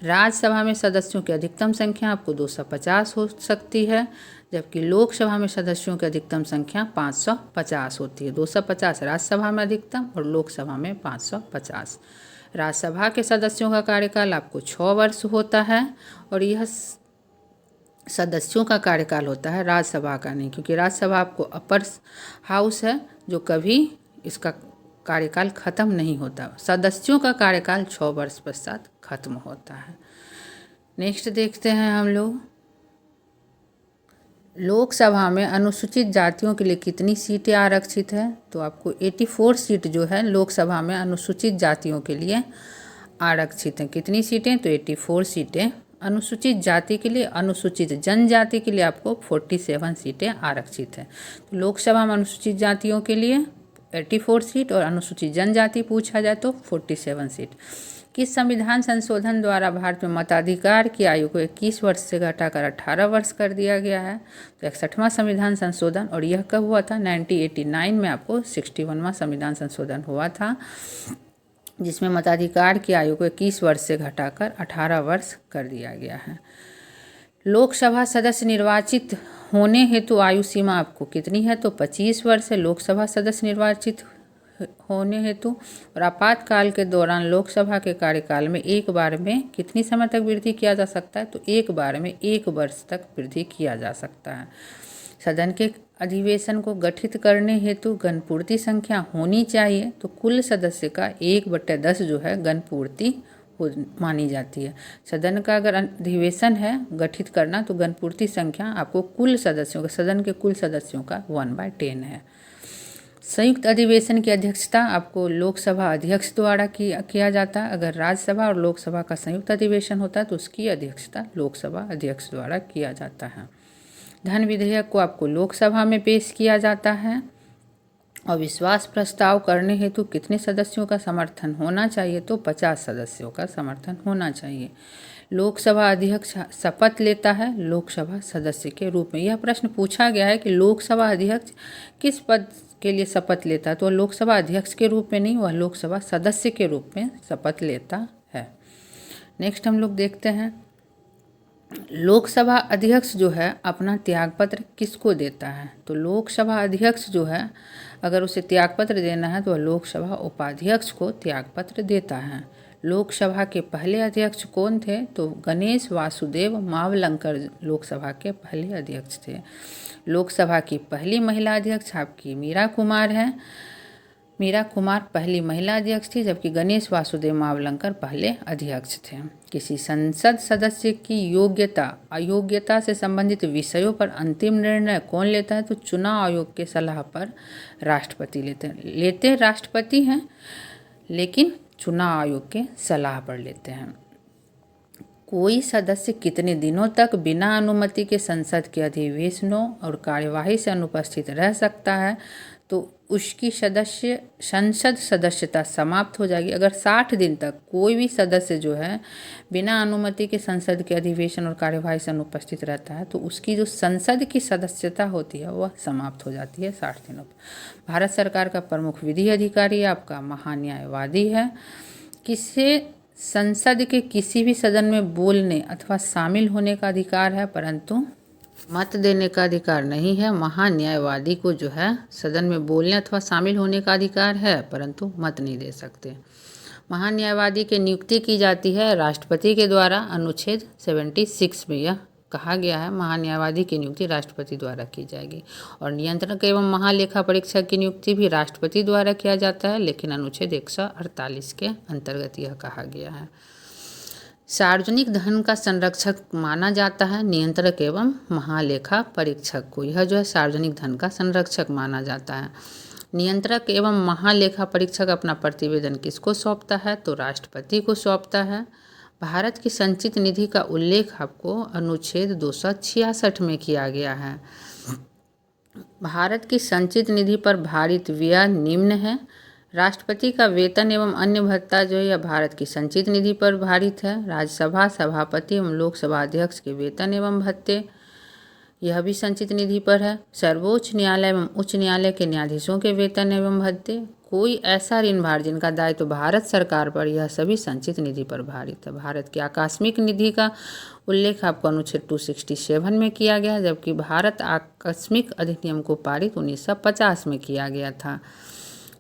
Speaker 1: राज्यसभा में सदस्यों की अधिकतम संख्या आपको 250 हो सकती है, जबकि लोकसभा में सदस्यों की अधिकतम संख्या 550 होती है। 250 राज्यसभा में अधिकतम और लोकसभा में 550। राज्यसभा के सदस्यों का कार्यकाल आपको 6 वर्ष होता है और यह सदस्यों का कार्यकाल होता है, राज्यसभा का नहीं, क्योंकि राज्यसभा आपको अपर हाउस है जो कभी इसका कार्यकाल खत्म नहीं होता। सदस्यों का कार्यकाल 6 वर्ष पश्चात खत्म होता है। नेक्स्ट देखते हैं हम लोग, लोकसभा में अनुसूचित जातियों के लिए कितनी सीटें आरक्षित है। तो आपको 84 सीट जो है लोकसभा में अनुसूचित जातियों के लिए आरक्षित हैं। कितनी सीटें? तो 84 सीटें अनुसूचित जाति के लिए। अनुसूचित जनजाति के लिए आपको 47 सीटें आरक्षित हैं। तो लोकसभा में अनुसूचित जातियों के लिए 84 सीट और अनुसूचित जनजाति पूछा जाए तो 47 सीट। किस संविधान संशोधन द्वारा भारत में मताधिकार की आयु को 21 वर्ष से घटाकर 18 वर्ष कर दिया गया है? तो 61वां संविधान संशोधन। और यह कब हुआ था? 1989 में आपको 61वां संविधान संशोधन हुआ था, जिसमें मताधिकार की आयु को 21 वर्ष से घटाकर 18 वर्ष कर दिया गया है। लोकसभा सदस्य निर्वाचित होने हेतु आयु सीमा आपको कितनी है? तो 25 वर्ष है लोकसभा सदस्य निर्वाचित होने हेतु। और आपातकाल के दौरान लोकसभा के कार्यकाल में एक बार में कितनी समय तक वृद्धि किया जा सकता है? तो एक बार में 1 वर्ष तक वृद्धि किया जा सकता है। सदन के अधिवेशन को गठित करने हेतु गणपूर्ति संख्या होनी चाहिए। तो कुल सदस्य का 1/10 जो है गणपूर्ति मानी जाती है। सदन का अगर अधिवेशन है गठित करना तो गणपूर्ति संख्या आपको कुल सदस्यों का, सदन के कुल सदस्यों का 1/10 है। संयुक्त अधिवेशन की अध्यक्षता आपको लोकसभा अध्यक्ष द्वारा किया जाता है। अगर राज्यसभा और लोकसभा का संयुक्त अधिवेशन होता है तो उसकी अध्यक्षता लोकसभा अध्यक्ष द्वारा किया जाता है। धन विधेयक को आपको लोकसभा में पेश किया जाता है। और विश्वास प्रस्ताव करने हेतु कितने सदस्यों का समर्थन होना चाहिए? तो 50 सदस्यों का समर्थन होना चाहिए। लोकसभा अध्यक्ष शपथ लेता है लोकसभा सदस्य के रूप में। यह प्रश्न पूछा गया है कि लोकसभा अध्यक्ष किस पद के लिए शपथ लेता है? तो लोकसभा अध्यक्ष के रूप में नहीं, वह लोकसभा सदस्य के रूप में शपथ लेता है। नेक्स्ट हम लोग देखते हैं, लोकसभा अध्यक्ष जो है अपना त्यागपत्र किसको देता है? तो लोकसभा अध्यक्ष जो है अगर उसे त्यागपत्र देना है तो वह लोकसभा उपाध्यक्ष को त्यागपत्र देता है। लोकसभा के पहले अध्यक्ष कौन थे? तो गणेश वासुदेव मावलंकर लोकसभा के पहले अध्यक्ष थे। लोकसभा की पहली महिला अध्यक्ष आपकी मीरा कुमार है। मीरा कुमार पहली महिला अध्यक्ष थी, जबकि गणेश वासुदेव मावलंकर पहले अध्यक्ष थे। किसी संसद सदस्य की योग्यता अयोग्यता से संबंधित विषयों पर अंतिम निर्णय कौन लेता है? तो चुनाव आयोग के सलाह पर राष्ट्रपति लेते राष्ट्रपति हैं, लेकिन चुनाव आयोग के सलाह पर लेते हैं। कोई सदस्य कितने दिनों तक बिना अनुमति के संसद के अधिवेशनों और कार्यवाही से अनुपस्थित रह सकता है? तो उसकी संसद सदस्यता समाप्त हो जाएगी। अगर 60 दिन तक कोई भी सदस्य जो है बिना अनुमति के संसद के अधिवेशन और कार्यवाही से अनुपस्थित रहता है तो उसकी जो संसद की सदस्यता होती है वह समाप्त हो जाती है 60 दिनों पर। भारत सरकार का प्रमुख विधि अधिकारी आपका महान्यायवादी है। किसे संसद के किसी भी सदन में बोलने अथवा शामिल होने का अधिकार है परंतु मत देने का अधिकार नहीं है। महान्यायवादी को जो है सदन में बोलने अथवा शामिल होने का अधिकार है परंतु मत नहीं दे सकते। महान्यायवादी की नियुक्ति की जाती है राष्ट्रपति के द्वारा। अनुच्छेद 76 में यह कहा गया है महान्यायवादी की नियुक्ति राष्ट्रपति द्वारा की जाएगी। और नियंत्रक एवं महालेखा परीक्षक की नियुक्ति भी राष्ट्रपति द्वारा किया जाता है, लेकिन अनुच्छेद 148 के अंतर्गत यह कहा गया है। सार्वजनिक धन का संरक्षक माना जाता है नियंत्रक एवं महालेखा परीक्षक को। यह जो है सार्वजनिक धन का संरक्षक माना जाता है। नियंत्रक एवं महालेखा परीक्षक अपना प्रतिवेदन किसको सौंपता है? तो राष्ट्रपति को सौंपता है। भारत की संचित निधि का उल्लेख आपको अनुच्छेद 266 में किया गया है। भारत की संचित निधि पर भारित व्यय निम्न है। राष्ट्रपति का वेतन एवं अन्य भत्ता जो है यह भारत की संचित निधि पर भारित है। राज्यसभा सभापति एवं लोकसभा अध्यक्ष के वेतन एवं भत्ते यह भी संचित निधि पर है। सर्वोच्च न्यायालय एवं उच्च न्यायालय के न्यायाधीशों के वेतन एवं भत्ते, कोई ऐसा ऋण भार जिनका दायित्व तो भारत सरकार पर, यह सभी संचित निधि पर भारित है। भारत की आकस्मिक निधि का उल्लेख आपको अनुच्छेद 267 में किया गया, जबकि भारत आकस्मिक अधिनियम को पारित 1950 में किया गया था।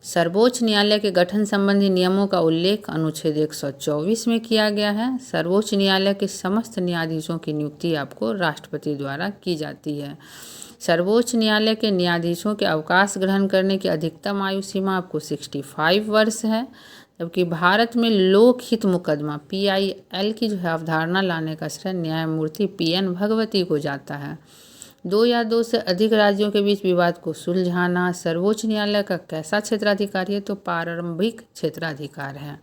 Speaker 1: सर्वोच्च न्यायालय के गठन संबंधी नियमों का उल्लेख अनुच्छेद 124 में किया गया है। सर्वोच्च न्यायालय के समस्त न्यायाधीशों की नियुक्ति आपको राष्ट्रपति द्वारा की जाती है। सर्वोच्च न्यायालय के न्यायाधीशों के अवकाश ग्रहण करने की अधिकतम आयु सीमा आपको 65 वर्ष है, जबकि भारत में लोकहित मुकदमा PIL की जो है अवधारणा लाने का श्रेय न्यायमूर्ति PN भगवती को जाता है। 2 या 2 से अधिक राज्यों के बीच विवाद को सुलझाना सर्वोच्च न्यायालय का कैसा क्षेत्राधिकार है? तो प्रारंभिक क्षेत्राधिकार है।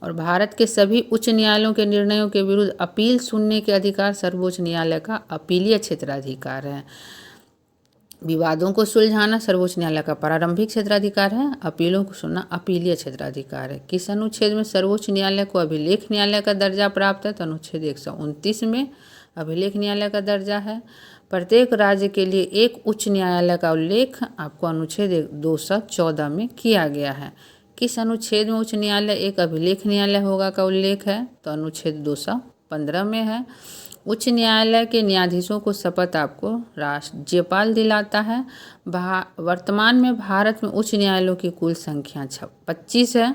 Speaker 1: और भारत के सभी उच्च न्यायालयों के निर्णयों के विरुद्ध अपील सुनने के अधिकार सर्वोच्च न्यायालय का अपीलीय क्षेत्राधिकार है। विवादों को सुलझाना सर्वोच्च न्यायालय का प्रारंभिक क्षेत्राधिकार है, अपीलों को सुनना अपीलीय क्षेत्राधिकार है। किस अनुच्छेद में सर्वोच्च न्यायालय को अभिलेख न्यायालय का दर्जा प्राप्त है? तो अनुच्छेद 129 में अभिलेख न्यायालय का दर्जा है। प्रत्येक राज्य के लिए एक उच्च न्यायालय का उल्लेख आपको अनुच्छेद 214 में किया गया है। किस अनुच्छेद में उच्च न्यायालय एक अभिलेख न्यायालय होगा का उल्लेख है? तो अनुच्छेद 215 में है। उच्च न्यायालय के न्यायाधीशों को शपथ आपको राज्यपाल दिलाता है। वर्तमान में भारत में उच्च न्यायालयों की कुल संख्या 25 है।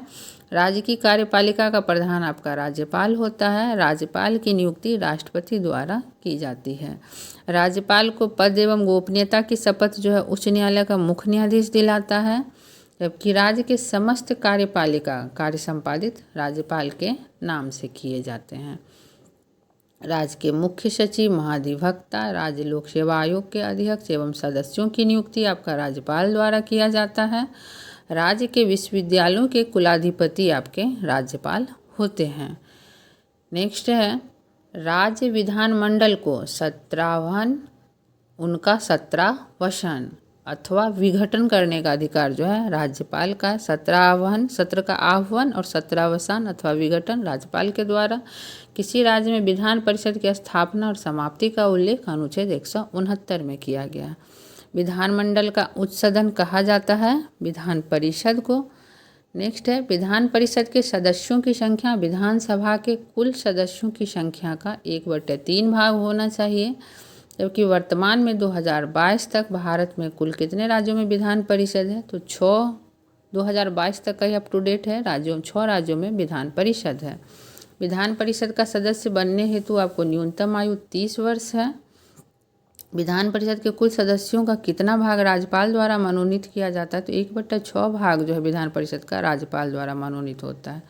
Speaker 1: राज्य की कार्यपालिका का प्रधान आपका राज्यपाल होता है। राज्यपाल की नियुक्ति राष्ट्रपति द्वारा की जाती है। राज्यपाल को पद एवं गोपनीयता की शपथ जो है उच्च न्यायालय का मुख्य न्यायाधीश दिलाता है, जबकि राज्य के समस्त कार्यपालिका कार्य संपादित राज्यपाल के नाम से किए जाते हैं। राज्य के मुख्य सचिव, महाधिवक्ता, राज्य लोक सेवा आयोग के अध्यक्ष एवं सदस्यों की नियुक्ति आपका राज्यपाल द्वारा किया जाता है। राज्य के विश्वविद्यालयों के कुलाधिपति आपके राज्यपाल होते हैं। नेक्स्ट है राज्य विधानमंडल को उनका 17वां अथवा विघटन करने का अधिकार जो है राज्यपाल का। 17वां सत्र का आह्वान और 17वां अथवा विघटन राज्यपाल के द्वारा। किसी राज्य में विधान परिषद की स्थापना और समाप्ति का उल्लेख अनुच्छेद 169 में किया गया। विधानमंडल का उच्च सदन कहा जाता है विधान परिषद को। नेक्स्ट है विधान परिषद के सदस्यों की संख्या विधानसभा के कुल सदस्यों की संख्या का 1/3 भाग होना चाहिए, जबकि वर्तमान में 2022 तक भारत में कुल कितने राज्यों में विधान परिषद है? तो 6, 2022 तक का ही अप टू डेट है। 6 राज्यों में विधान परिषद है। विधान परिषद का सदस्य बनने हेतु आपको न्यूनतम आयु 30 वर्ष है। विधान परिषद के कुल सदस्यों का कितना भाग राज्यपाल द्वारा मनोनीत किया जाता है? तो 1/6 भाग जो है विधान परिषद का राज्यपाल द्वारा मनोनीत होता है।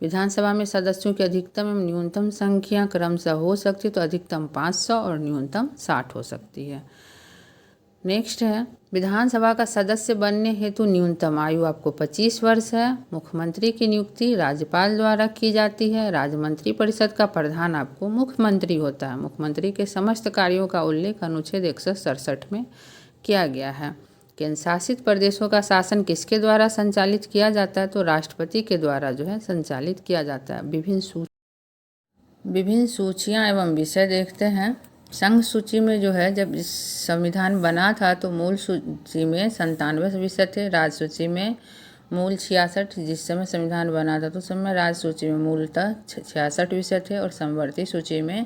Speaker 1: विधानसभा में सदस्यों की अधिकतम एवं न्यूनतम संख्या क्रमशः हो सकती है, तो अधिकतम 500 और न्यूनतम 60 हो सकती है। नेक्स्ट है विधानसभा का सदस्य बनने हेतु न्यूनतम आयु आपको 25 वर्ष है। मुख्यमंत्री की नियुक्ति राज्यपाल द्वारा की जाती है। राज्य मंत्री परिषद का प्रधान आपको मुख्यमंत्री होता है। मुख्यमंत्री के समस्त कार्यों का उल्लेख अनुच्छेद 167 में किया गया है। केंद्र शासित प्रदेशों का शासन किसके द्वारा संचालित किया जाता है? तो राष्ट्रपति के द्वारा जो है संचालित किया जाता है। विभिन्न सूचियाँ एवं विषय देखते हैं। संघ सूची में जो है जब संविधान बना था तो मूल सूची में 97 विषय थे। राज्य सूची में मूल 66, जिस समय संविधान बना था तो उस समय राज्य सूची में मूलतः 66 विषय थे और समवर्ती सूची में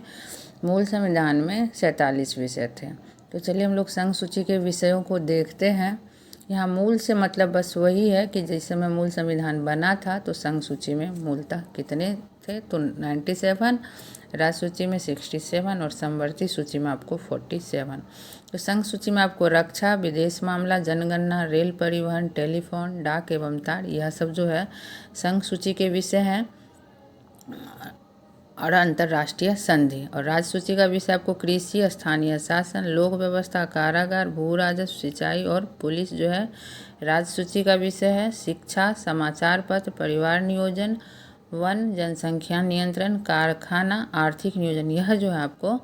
Speaker 1: मूल संविधान में 47 विषय थे। तो चलिए हम लोग संघ सूची के विषयों को देखते हैं। यहाँ मूल से मतलब बस वही है कि जिस समय मूल संविधान बना था तो संघ सूची में मूलतः कितने थे? तो 97, राज्य सूची में 67 और समवर्ती सूची में आपको 47। तो संघ सूची में आपको रक्षा, विदेश मामला, जनगणना, रेल परिवहन, टेलीफोन, डाक एवं तार, यह सब जो है संघ सूची के विषय हैं। और अंतर्राष्ट्रीय संधि। और राज्य सूची का विषय आपको कृषि, स्थानीय शासन, लोक व्यवस्था, कारागार, भू राजस्व, सिंचाई और पुलिस जो है राज्य सूची का विषय है। शिक्षा, समाचार पत्र, परिवार नियोजन, वन, जनसंख्या नियंत्रण, कारखाना, आर्थिक नियोजन, यह जो है आपको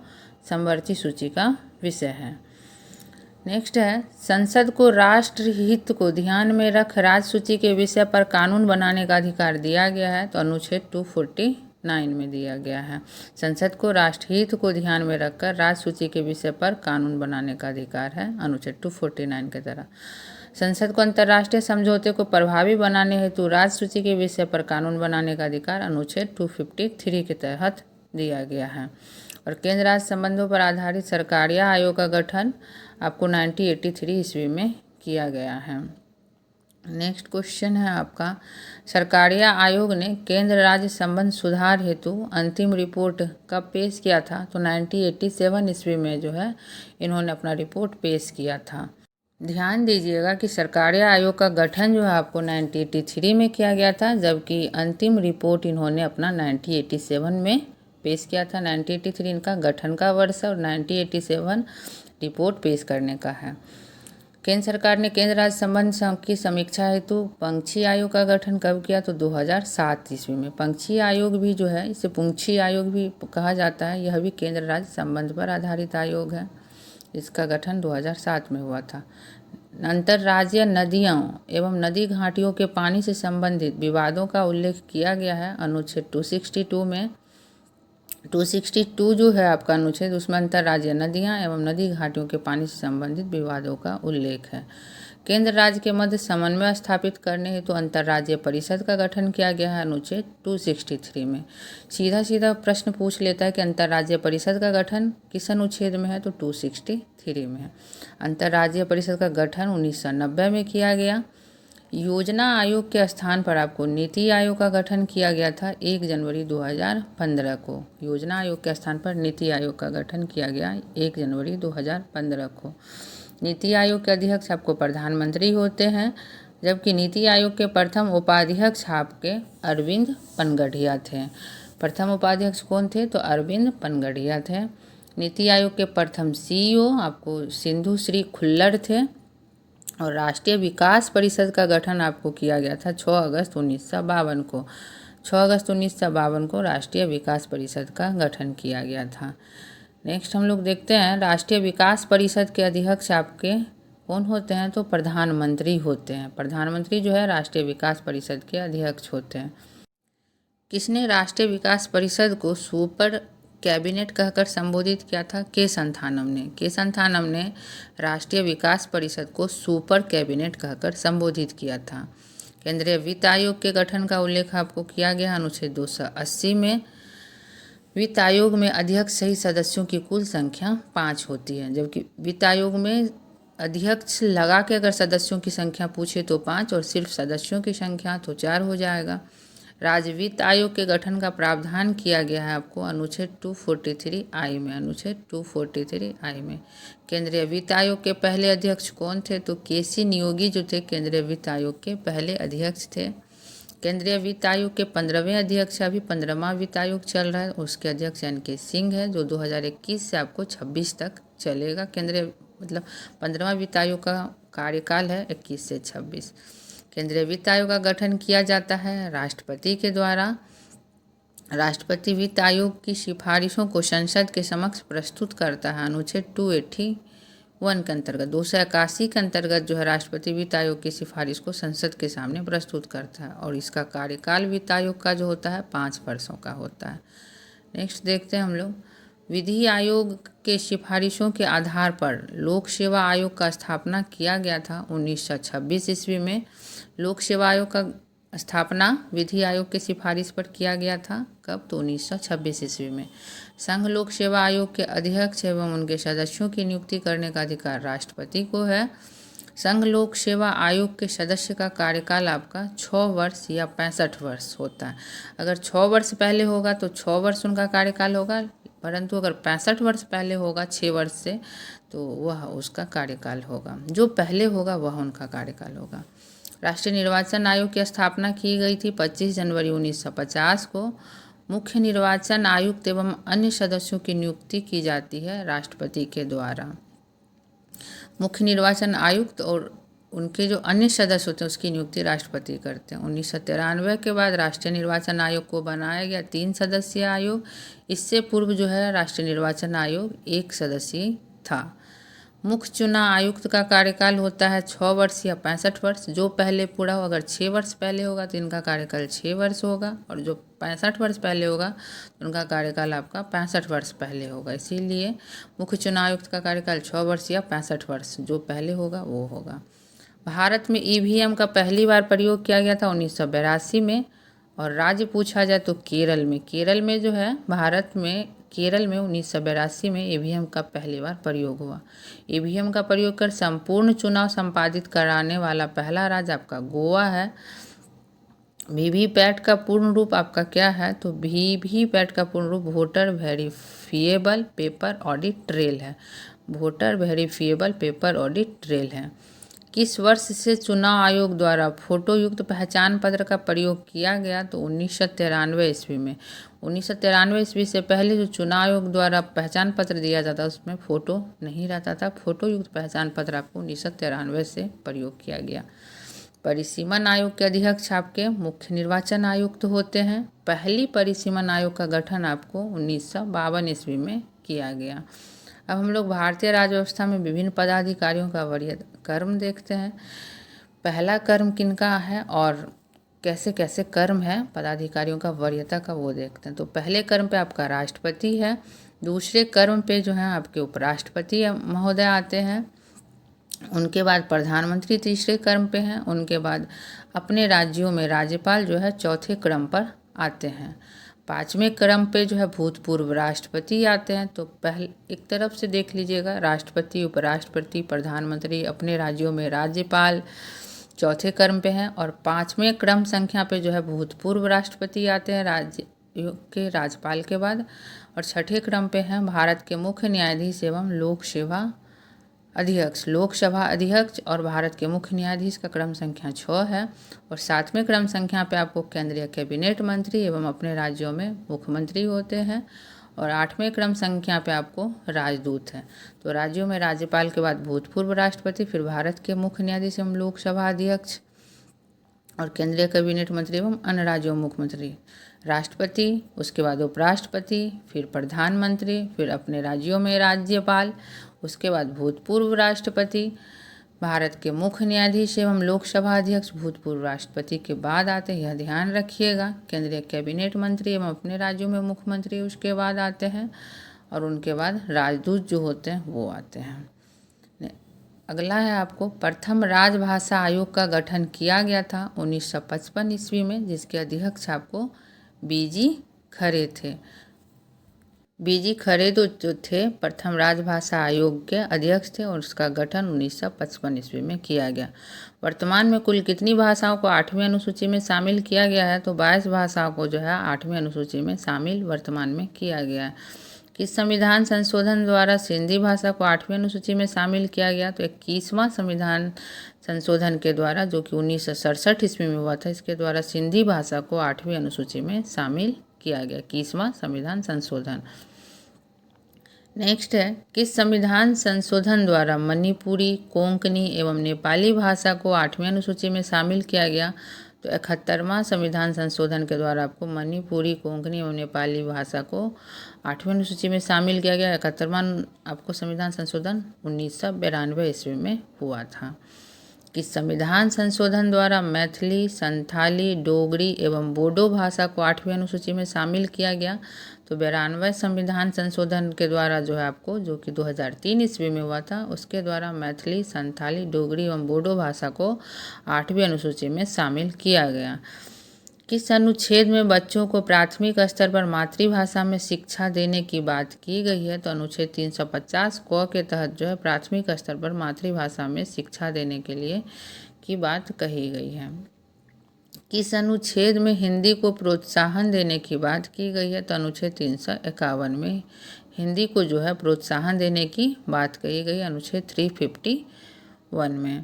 Speaker 1: समवर्ती सूची का विषय है। नेक्स्ट है संसद को राष्ट्र हित को ध्यान में रख राज्य सूची के विषय पर कानून बनाने का अधिकार दिया गया है। तो अनुच्छेद 249 9 में दिया गया है। संसद को राष्ट्रहित को ध्यान में रखकर राज्य सूची के विषय पर कानून बनाने का अधिकार है, अनुच्छेद 249 के तरह। संसद को अंतर्राष्ट्रीय समझौते को प्रभावी बनाने हेतु राज्य सूची के विषय पर कानून बनाने का अधिकार अनुच्छेद 253 के तहत दिया गया है। और केंद्र राज्य संबंधों पर आधारित सरकारीय आयोग का गठन आपको 1983 ईस्वी में किया गया है। नेक्स्ट क्वेश्चन है आपका, सरकारीय आयोग ने केंद्र राज्य संबंध सुधार हेतु अंतिम रिपोर्ट कब पेश किया था? तो 1987 ईस्वी में जो है इन्होंने अपना रिपोर्ट पेश किया था। ध्यान दीजिएगा कि सरकारीय आयोग का गठन जो है आपको 1983 में किया गया था, जबकि अंतिम रिपोर्ट इन्होंने अपना 1987 में पेश किया था। 1983 इनका गठन का वर्ष है और 1987 रिपोर्ट पेश करने का है। केंद्र सरकार ने केंद्र राज्य संबंध की समीक्षा हेतु पंक्षी आयोग का गठन कब किया? तो 2007 ईस्वी में। पंक्षी आयोग भी जो है, इसे पुंछी आयोग भी कहा जाता है, यह भी केंद्र राज्य संबंध पर आधारित आयोग है। इसका गठन 2007 में हुआ था। अंतर्राज्यीय नदियों एवं नदी घाटियों के पानी से संबंधित विवादों का उल्लेख किया गया है अनुच्छेद 262 में। 262 जो है आपका अनुच्छेद, उसमें अंतर्राज्यीय नदियां एवं नदी घाटियों के पानी से संबंधित विवादों का उल्लेख है। केंद्र राज्य के मध्य समन्वय स्थापित करने हेतु अंतर्राज्यीय परिषद का गठन किया गया है अनुच्छेद 263 में। सीधा प्रश्न पूछ लेता है कि अंतर्राज्यीय परिषद का गठन किस अनुच्छेद में है? तो 263 में है। अंतर्राज्यीय परिषद का गठन 1990 में किया गया। योजना आयोग के स्थान पर आपको नीति आयोग का गठन किया गया था 1 जनवरी 2015 को। योजना आयोग के स्थान पर नीति आयोग का गठन किया गया 1 जनवरी 2015 को। नीति आयोग के अध्यक्ष आपको प्रधानमंत्री होते हैं, जबकि नीति आयोग के प्रथम उपाध्यक्ष आपके अरविंद पनगढ़िया थे। प्रथम उपाध्यक्ष कौन थे? तो अरविंद पनगढ़िया थे। नीति आयोग के प्रथम CEO आपको सिंधु श्री खुल्लर थे। और राष्ट्रीय विकास परिषद का गठन आपको किया गया था 6 अगस्त 1952 को। 6 अगस्त 1952 को राष्ट्रीय विकास परिषद का गठन किया गया था। नेक्स्ट हम लोग देखते हैं, राष्ट्रीय विकास परिषद के अध्यक्ष आपके कौन होते हैं? तो प्रधानमंत्री होते हैं। प्रधानमंत्री जो है राष्ट्रीय विकास परिषद के अध्यक्ष होते हैं। किसने राष्ट्रीय विकास परिषद को सुपर कैबिनेट कहकर संबोधित किया था? के संथानम ने। के संथानम ने राष्ट्रीय विकास परिषद को सुपर कैबिनेट कहकर संबोधित किया था। केंद्रीय वित्त आयोग के गठन का उल्लेख आपको किया गया अनुच्छेद 280 में। वित्त आयोग में अध्यक्ष सहित सदस्यों की कुल संख्या 5 होती है, जबकि वित्त आयोग में अध्यक्ष लगा के अगर सदस्यों की संख्या पूछे तो 5 और सिर्फ सदस्यों की संख्या तो 4 हो जाएगा। राज्य वित्त आयोग के गठन का प्रावधान किया गया है आपको अनुच्छेद 243I में। अनुच्छेद 243I में। केंद्रीय वित्त आयोग के पहले अध्यक्ष कौन थे? तो KC नियोगी जो थे केंद्रीय वित्त आयोग के पहले अध्यक्ष थे। केंद्रीय वित्त आयोग के 15वें अध्यक्ष, अभी 15वां वित्त आयोग चल रहा है, उसके अध्यक्ष NK सिंह है, जो 2021 से आपको 26 तक चलेगा। केंद्रीय मतलब 15वां वित्त आयोग का कार्यकाल है 21 से 26। केंद्रीय वित्त आयोग का गठन किया जाता है राष्ट्रपति के द्वारा। राष्ट्रपति वित्त आयोग की सिफारिशों को संसद के समक्ष प्रस्तुत करता है अनुच्छेद 281 के अंतर्गत। 281 के अंतर्गत जो है राष्ट्रपति वित्त आयोग की सिफारिश को संसद के सामने प्रस्तुत करता है और इसका कार्यकाल वित्त आयोग का जो होता है 5 वर्षों का होता है। नेक्स्ट देखते हैं हम लोग, विधि आयोग के सिफारिशों के आधार पर लोक सेवा आयोग का स्थापना किया गया था 1926 ईस्वी में। लोक सेवा आयोग का स्थापना विधि आयोग के सिफारिश पर किया गया था, कब? तो 1926 ईस्वी में। संघ लोक सेवा आयोग के अध्यक्ष एवं उनके सदस्यों की नियुक्ति करने का अधिकार राष्ट्रपति को है। संघ लोक सेवा आयोग के सदस्य का कार्यकाल आपका 6 वर्ष या 65 वर्ष होता है। अगर 6 वर्ष पहले होगा तो 6 वर्ष उनका कार्यकाल होगा, परंतु अगर 65 वर्ष पहले होगा 6 वर्ष से तो वह उसका कार्यकाल होगा। जो पहले होगा वह उनका कार्यकाल होगा। राष्ट्रीय निर्वाचन आयोग की स्थापना की गई थी 25 जनवरी 1950 को। मुख्य निर्वाचन आयुक्त एवं अन्य सदस्यों की नियुक्ति की जाती है राष्ट्रपति के द्वारा। मुख्य निर्वाचन आयुक्त और उनके जो अन्य सदस्य होते हैं उसकी नियुक्ति राष्ट्रपति करते हैं। 1993 के बाद राष्ट्रीय निर्वाचन आयोग को बनाया गया 3 सदस्यीय आयोग। इससे पूर्व जो है राष्ट्रीय निर्वाचन आयोग 1 सदस्यीय था। मुख्य चुनाव आयुक्त का कार्यकाल होता है 6 वर्ष या 65 वर्ष। जो पहले पूरा हो, अगर 6 वर्ष पहले होगा तो इनका कार्यकाल 6 वर्ष होगा, और जो 65 वर्ष पहले होगा तो उनका कार्यकाल आपका 65 वर्ष पहले होगा। इसीलिए मुख्य चुनाव आयुक्त का कार्यकाल 6 वर्ष या 65 वर्ष, जो पहले होगा वो होगा। भारत में ईवीएम का पहली बार प्रयोग किया गया था 1982 में। और राज्य पूछा जाए तो केरल में जो है, भारत में केरल में 1982 में ईवीएम का पहली बार प्रयोग हुआ। ईवीएम का प्रयोग कर संपूर्ण चुनाव संपादित कराने वाला पहला राज्य आपका गोवा है। वीवीपैट का पूर्ण रूप आपका क्या है, तो वीवीपैट का पूर्ण रूप voter verifiable paper audit trail है। Voter verifiable paper audit trail है। किस वर्ष से चुनाव आयोग द्वारा फोटो युक्त पहचान पत्र का प्रयोग किया गया, तो 1993 ईस्वी में। 1993 ईस्वी से पहले जो चुनाव आयोग द्वारा पहचान पत्र दिया जाता उसमें फ़ोटो नहीं रहता था। फोटो युक्त पहचान पत्र आपको 1993 से प्रयोग किया गया। परिसीमन आयोग के अध्यक्ष आपके मुख्य निर्वाचन आयुक्त होते हैं। पहली परिसीमन आयोग का गठन आपको 1952 ईस्वी में किया गया। अब हम लोग भारतीय राज्य व्यवस्था में विभिन्न पदाधिकारियों का वरीय कर्म देखते हैं। पहला कर्म किनका है और कैसे कैसे कर्म है पदाधिकारियों का वरीयता का, वो देखते हैं। तो पहले कर्म पे आपका राष्ट्रपति है। दूसरे कर्म पे जो है आपके उपराष्ट्रपति महोदय आते हैं। उनके बाद प्रधानमंत्री तीसरे क्रम पे हैं। उनके बाद अपने राज्यों में राज्यपाल जो है चौथे क्रम पर आते हैं। पाँचवें क्रम पे जो है भूतपूर्व राष्ट्रपति आते हैं। तो पहले एक तरफ से देख लीजिएगा, राष्ट्रपति, उपराष्ट्रपति, प्रधानमंत्री, अपने राज्यों में राज्यपाल चौथे क्रम पे हैं। और पाँचवें क्रम संख्या पे जो है भूतपूर्व राष्ट्रपति आते हैं राज्य के राज्यपाल के बाद। और छठे क्रम पे हैं भारत के मुख्य न्यायाधीश एवं लोकसभा अध्यक्ष और भारत के मुख्य न्यायाधीश का क्रम संख्या 6 है। और सातवें क्रम संख्या पे आपको केंद्रीय कैबिनेट मंत्री एवं अपने राज्यों में मुख्यमंत्री होते हैं। और आठवें क्रम संख्या पे आपको राजदूत हैं। तो राज्यों में राज्यपाल के बाद भूतपूर्व राष्ट्रपति, फिर भारत के मुख्य न्यायाधीश एवं लोकसभा अध्यक्ष और केंद्रीय कैबिनेट मंत्री एवं अन्य राज्यों मुख्यमंत्री, राष्ट्रपति, उसके बाद उपराष्ट्रपति, फिर प्रधानमंत्री, फिर अपने राज्यों में राज्यपाल, उसके बाद भूतपूर्व राष्ट्रपति, भारत के मुख्य न्यायाधीश एवं लोकसभा अध्यक्ष भूतपूर्व राष्ट्रपति के बाद आते हैं। यह ध्यान रखिएगा। केंद्रीय कैबिनेट मंत्री एवं अपने राज्यों में मुख्यमंत्री उसके बाद आते हैं। और उनके बाद राजदूत जो होते हैं वो आते हैं। अगला है आपको प्रथम राजभाषा आयोग का गठन किया गया था 1955 ईस्वी में, जिसके अध्यक्ष आपको बीजी खरे थे। बीजी खरे जो थे प्रथम राजभाषा आयोग के अध्यक्ष थे और उसका गठन 1955 ईस्वी में किया गया। वर्तमान में कुल कितनी भाषाओं को 8वीं अनुसूची में शामिल किया गया है, तो 22 भाषाओं को जो है 8वीं अनुसूची में शामिल वर्तमान में किया गया है। किस संविधान संशोधन द्वारा सिंधी भाषा को 8वीं अनुसूची में शामिल किया गया, तो 21वां संविधान संशोधन के द्वारा, जो कि 1967 ईस्वी में हुआ था, इसके द्वारा सिंधी भाषा को 8वीं अनुसूची में शामिल किया गया। 21वां संविधान संशोधन। नेक्स्ट है, किस संविधान संशोधन द्वारा मणिपुरी, कोंकणी एवं नेपाली भाषा को 8वीं अनुसूची में शामिल किया गया, तो 71वां संविधान संशोधन के द्वारा आपको मणिपुरी, कोंकणी एवं नेपाली भाषा को 8वीं अनुसूची में शामिल किया गया। 71वां आपको संविधान संशोधन 1992 ईस्वी में हुआ था। किस संविधान संशोधन द्वारा मैथिली, संथाली, डोगरी एवं बोडो भाषा को 8वीं अनुसूची में शामिल किया गया, तो 92वें संविधान संशोधन के द्वारा जो है आपको, जो कि 2003 ईस्वी में हुआ था, उसके द्वारा मैथिली, संथाली, डोगरी एवं बोडो भाषा को 8वीं अनुसूची में शामिल किया गया। किस अनुच्छेद में बच्चों को प्राथमिक स्तर पर मातृभाषा में शिक्षा देने की बात की गई है, तो अनुच्छेद 350 क के तहत जो है प्राथमिक स्तर पर मातृभाषा में शिक्षा देने के लिए की बात कही गई है। किस अनुच्छेद में हिंदी को प्रोत्साहन देने की बात की गई है, तो अनुच्छेद 351 में हिंदी को जो है प्रोत्साहन देने की बात कही गई, अनुच्छेद 351 में।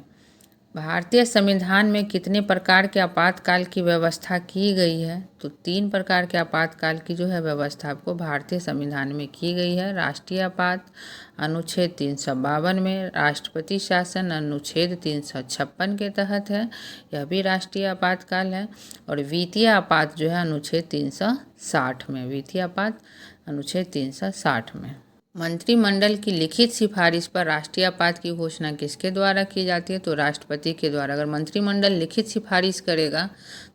Speaker 1: भारतीय संविधान में कितने प्रकार के आपातकाल की व्यवस्था की गई है, तो 3 प्रकार के आपातकाल की जो है व्यवस्था आपको भारतीय संविधान में की गई है। राष्ट्रीय आपात अनुच्छेद 352 में, राष्ट्रपति शासन अनुच्छेद 356 के तहत है, यह भी राष्ट्रीय आपातकाल है। और वित्तीय आपात जो है अनुच्छेद 360 में, वित्तीय आपात अनुच्छेद 360 में। मंत्रिमंडल की लिखित सिफारिश पर राष्ट्रीय आपात की घोषणा किसके द्वारा की जाती है? तो राष्ट्रपति के द्वारा। अगर मंत्रिमंडल लिखित सिफारिश करेगा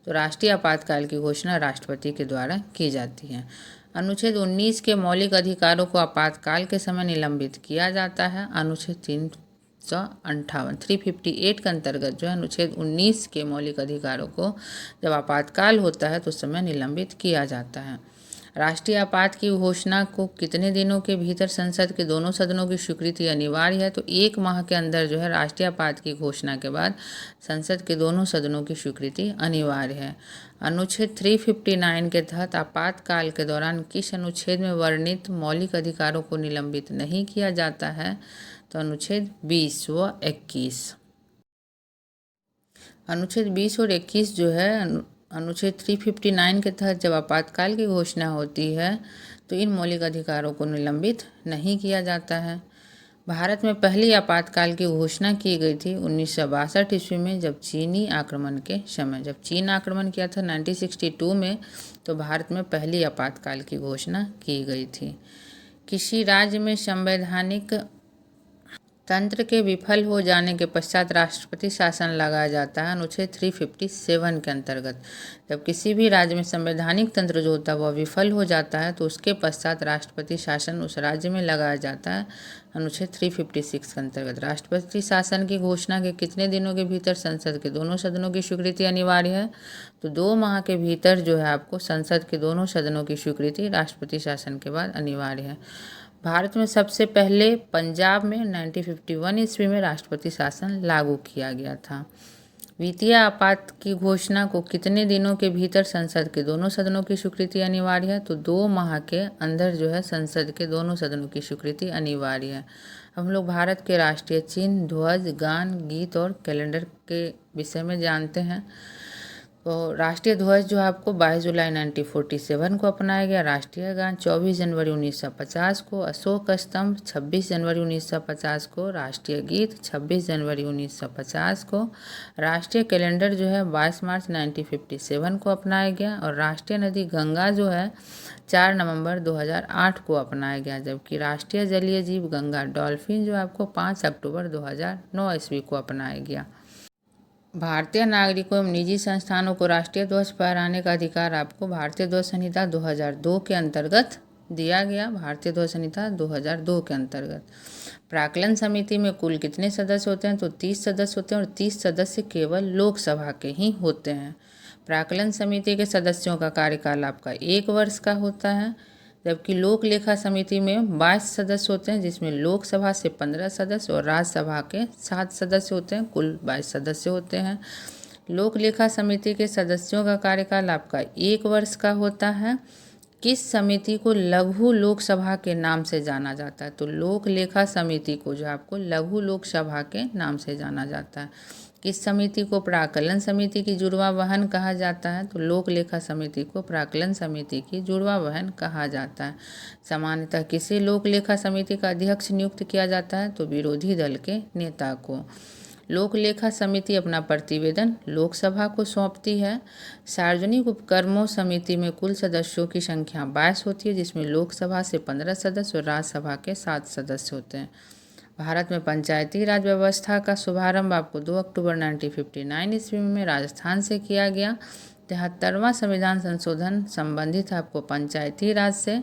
Speaker 1: तो राष्ट्रीय आपातकाल की घोषणा राष्ट्रपति के द्वारा की जाती है। अनुच्छेद 19 के मौलिक अधिकारों को आपातकाल के समय निलंबित किया जाता है। अनुच्छेद 358 के अंतर्गत जो है अनुच्छेद 19 के मौलिक अधिकारों को जब आपातकाल होता है तो उस समय निलंबित किया जाता है। राष्ट्रीय आपात की घोषणा को कितने दिनों के भीतर संसद के दोनों सदनों की स्वीकृति अनिवार्य है? तो 1 माह के अंदर जो है राष्ट्रीय आपात की घोषणा के बाद संसद के दोनों सदनों की स्वीकृति अनिवार्य है। अनुच्छेद 359 के तहत आपातकाल के दौरान किस अनुच्छेद में वर्णित मौलिक अधिकारों को निलंबित नहीं किया जाता है? तो अनुच्छेद 20 व 21। अनुच्छेद 20 और 21 जो है अनुच्छेद 359 के तहत जब आपातकाल की घोषणा होती है तो इन मौलिक अधिकारों को निलंबित नहीं किया जाता है। भारत में पहली आपातकाल की घोषणा की गई थी 1962 ईस्वी में, जब चीनी आक्रमण के समय। जब चीन आक्रमण किया था 1962 में, तो भारत में पहली आपातकाल की घोषणा की गई थी। किसी राज्य में संवैधानिक तंत्र के विफल हो जाने के पश्चात राष्ट्रपति शासन लगाया जाता है। अनुच्छेद 357 के अंतर्गत जब किसी भी राज्य में संवैधानिक तंत्र जो होता है वह विफल हो जाता है तो उसके पश्चात राष्ट्रपति शासन उस राज्य में लगाया जाता है। अनुच्छेद 356 के अंतर्गत राष्ट्रपति शासन की घोषणा के कितने दिनों के भीतर संसद के दोनों सदनों की स्वीकृति अनिवार्य है? तो 2 माह के भीतर जो है आपको संसद के दोनों सदनों की स्वीकृति राष्ट्रपति शासन के बाद अनिवार्य है। भारत में सबसे पहले पंजाब में 1951 ईस्वी में राष्ट्रपति शासन लागू किया गया था। वित्तीय आपात की घोषणा को कितने दिनों के भीतर संसद के दोनों सदनों की स्वीकृति अनिवार्य है? तो 2 माह के अंदर जो है संसद के दोनों सदनों की स्वीकृति अनिवार्य है। हम लोग भारत के राष्ट्रीय चिन्ह, ध्वज, गान, गीत और कैलेंडर के विषय में जानते हैं। तो राष्ट्रीय ध्वज जो आपको 22 जुलाई 1947 को अपनाया गया। राष्ट्रीय गान 24 जनवरी 1950 को। अशोक स्तंभ 26 जनवरी 1950 को। राष्ट्रीय गीत 26 जनवरी 1950 को। राष्ट्रीय कैलेंडर जो है 22 मार्च 1957 को अपनाया गया। और राष्ट्रीय नदी गंगा जो है 4 नवंबर 2008 को अपनाया गया। जबकि राष्ट्रीय जलीय जीव गंगा डॉल्फिन जो आपको 5 अक्टूबर 2009 ईस्वी को अपनाया गया। भारतीय नागरिकों एवं निजी संस्थानों को राष्ट्रीय ध्वज फहराने का अधिकार आपको भारतीय ध्वज संहिता 2002 के अंतर्गत दिया गया। भारतीय ध्वज संहिता 2002 के अंतर्गत प्राक्कलन समिति में कुल कितने सदस्य होते हैं? तो 30 सदस्य होते हैं और 30 सदस्य केवल लोकसभा के ही होते हैं। प्राक्कलन समिति के सदस्यों का कार्यकाल आपका 1 वर्ष का होता है। जबकि लोक लेखा समिति में 22 सदस्य होते हैं, जिसमें लोकसभा से 15 सदस्य और राज्यसभा के 7 सदस्य होते हैं। कुल 22 सदस्य होते हैं। लोक लेखा समिति के सदस्यों का कार्यकाल आपका 1 वर्ष का होता है। किस समिति को लघु लोकसभा के नाम से जाना जाता है? तो लोक लेखा समिति को जो आपको लघु लोकसभा के नाम से जाना जाता है। किस समिति को प्राक्कलन समिति की जुड़वा बहन कहा जाता है? तो लोक लेखा समिति को प्राक्कलन समिति की जुड़वा बहन कहा जाता है। सामान्यतः किसी लोक लेखा समिति का अध्यक्ष नियुक्त किया जाता है? तो विरोधी दल के नेता को। लोक लेखा समिति अपना प्रतिवेदन लोकसभा को सौंपती है। सार्वजनिक उपक्रमों समिति में कुल सदस्यों की संख्या 22 होती है, जिसमें लोकसभा से 15 सदस्य और राज्यसभा के 7 सदस्य होते हैं। भारत में पंचायती राज व्यवस्था का शुभारंभ आपको 2 अक्टूबर 1959 ईस्वी में राजस्थान से किया गया। 73वां संविधान संशोधन संबंधित है आपको पंचायती राज से।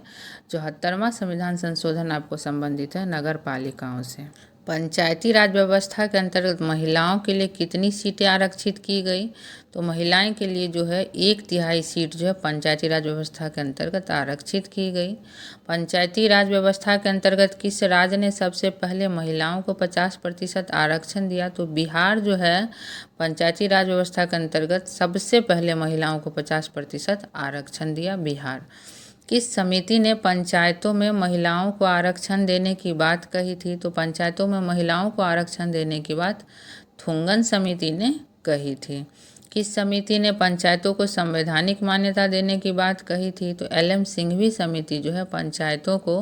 Speaker 1: 74वां संविधान संशोधन आपको संबंधित है नगर पालिकाओं से। पंचायती राज व्यवस्था के अंतर्गत महिलाओं के लिए कितनी सीटें आरक्षित की गई? तो महिलाएं के लिए जो है 1/3 सीट जो है पंचायती राज व्यवस्था के अंतर्गत आरक्षित की गई। पंचायती राज व्यवस्था के अंतर्गत किस राज्य ने सबसे पहले महिलाओं को 50% आरक्षण दिया? तो बिहार जो है पंचायती राज व्यवस्था के अंतर्गत सबसे पहले महिलाओं को 50% आरक्षण दिया, बिहार। किस समिति ने पंचायतों में महिलाओं को आरक्षण देने की बात कही थी? तो पंचायतों में महिलाओं को आरक्षण देने की बात थुंगन समिति ने कही थी। किस समिति ने पंचायतों को संवैधानिक मान्यता देने की बात कही थी? तो एल.एम. सिंघवी समिति जो है पंचायतों को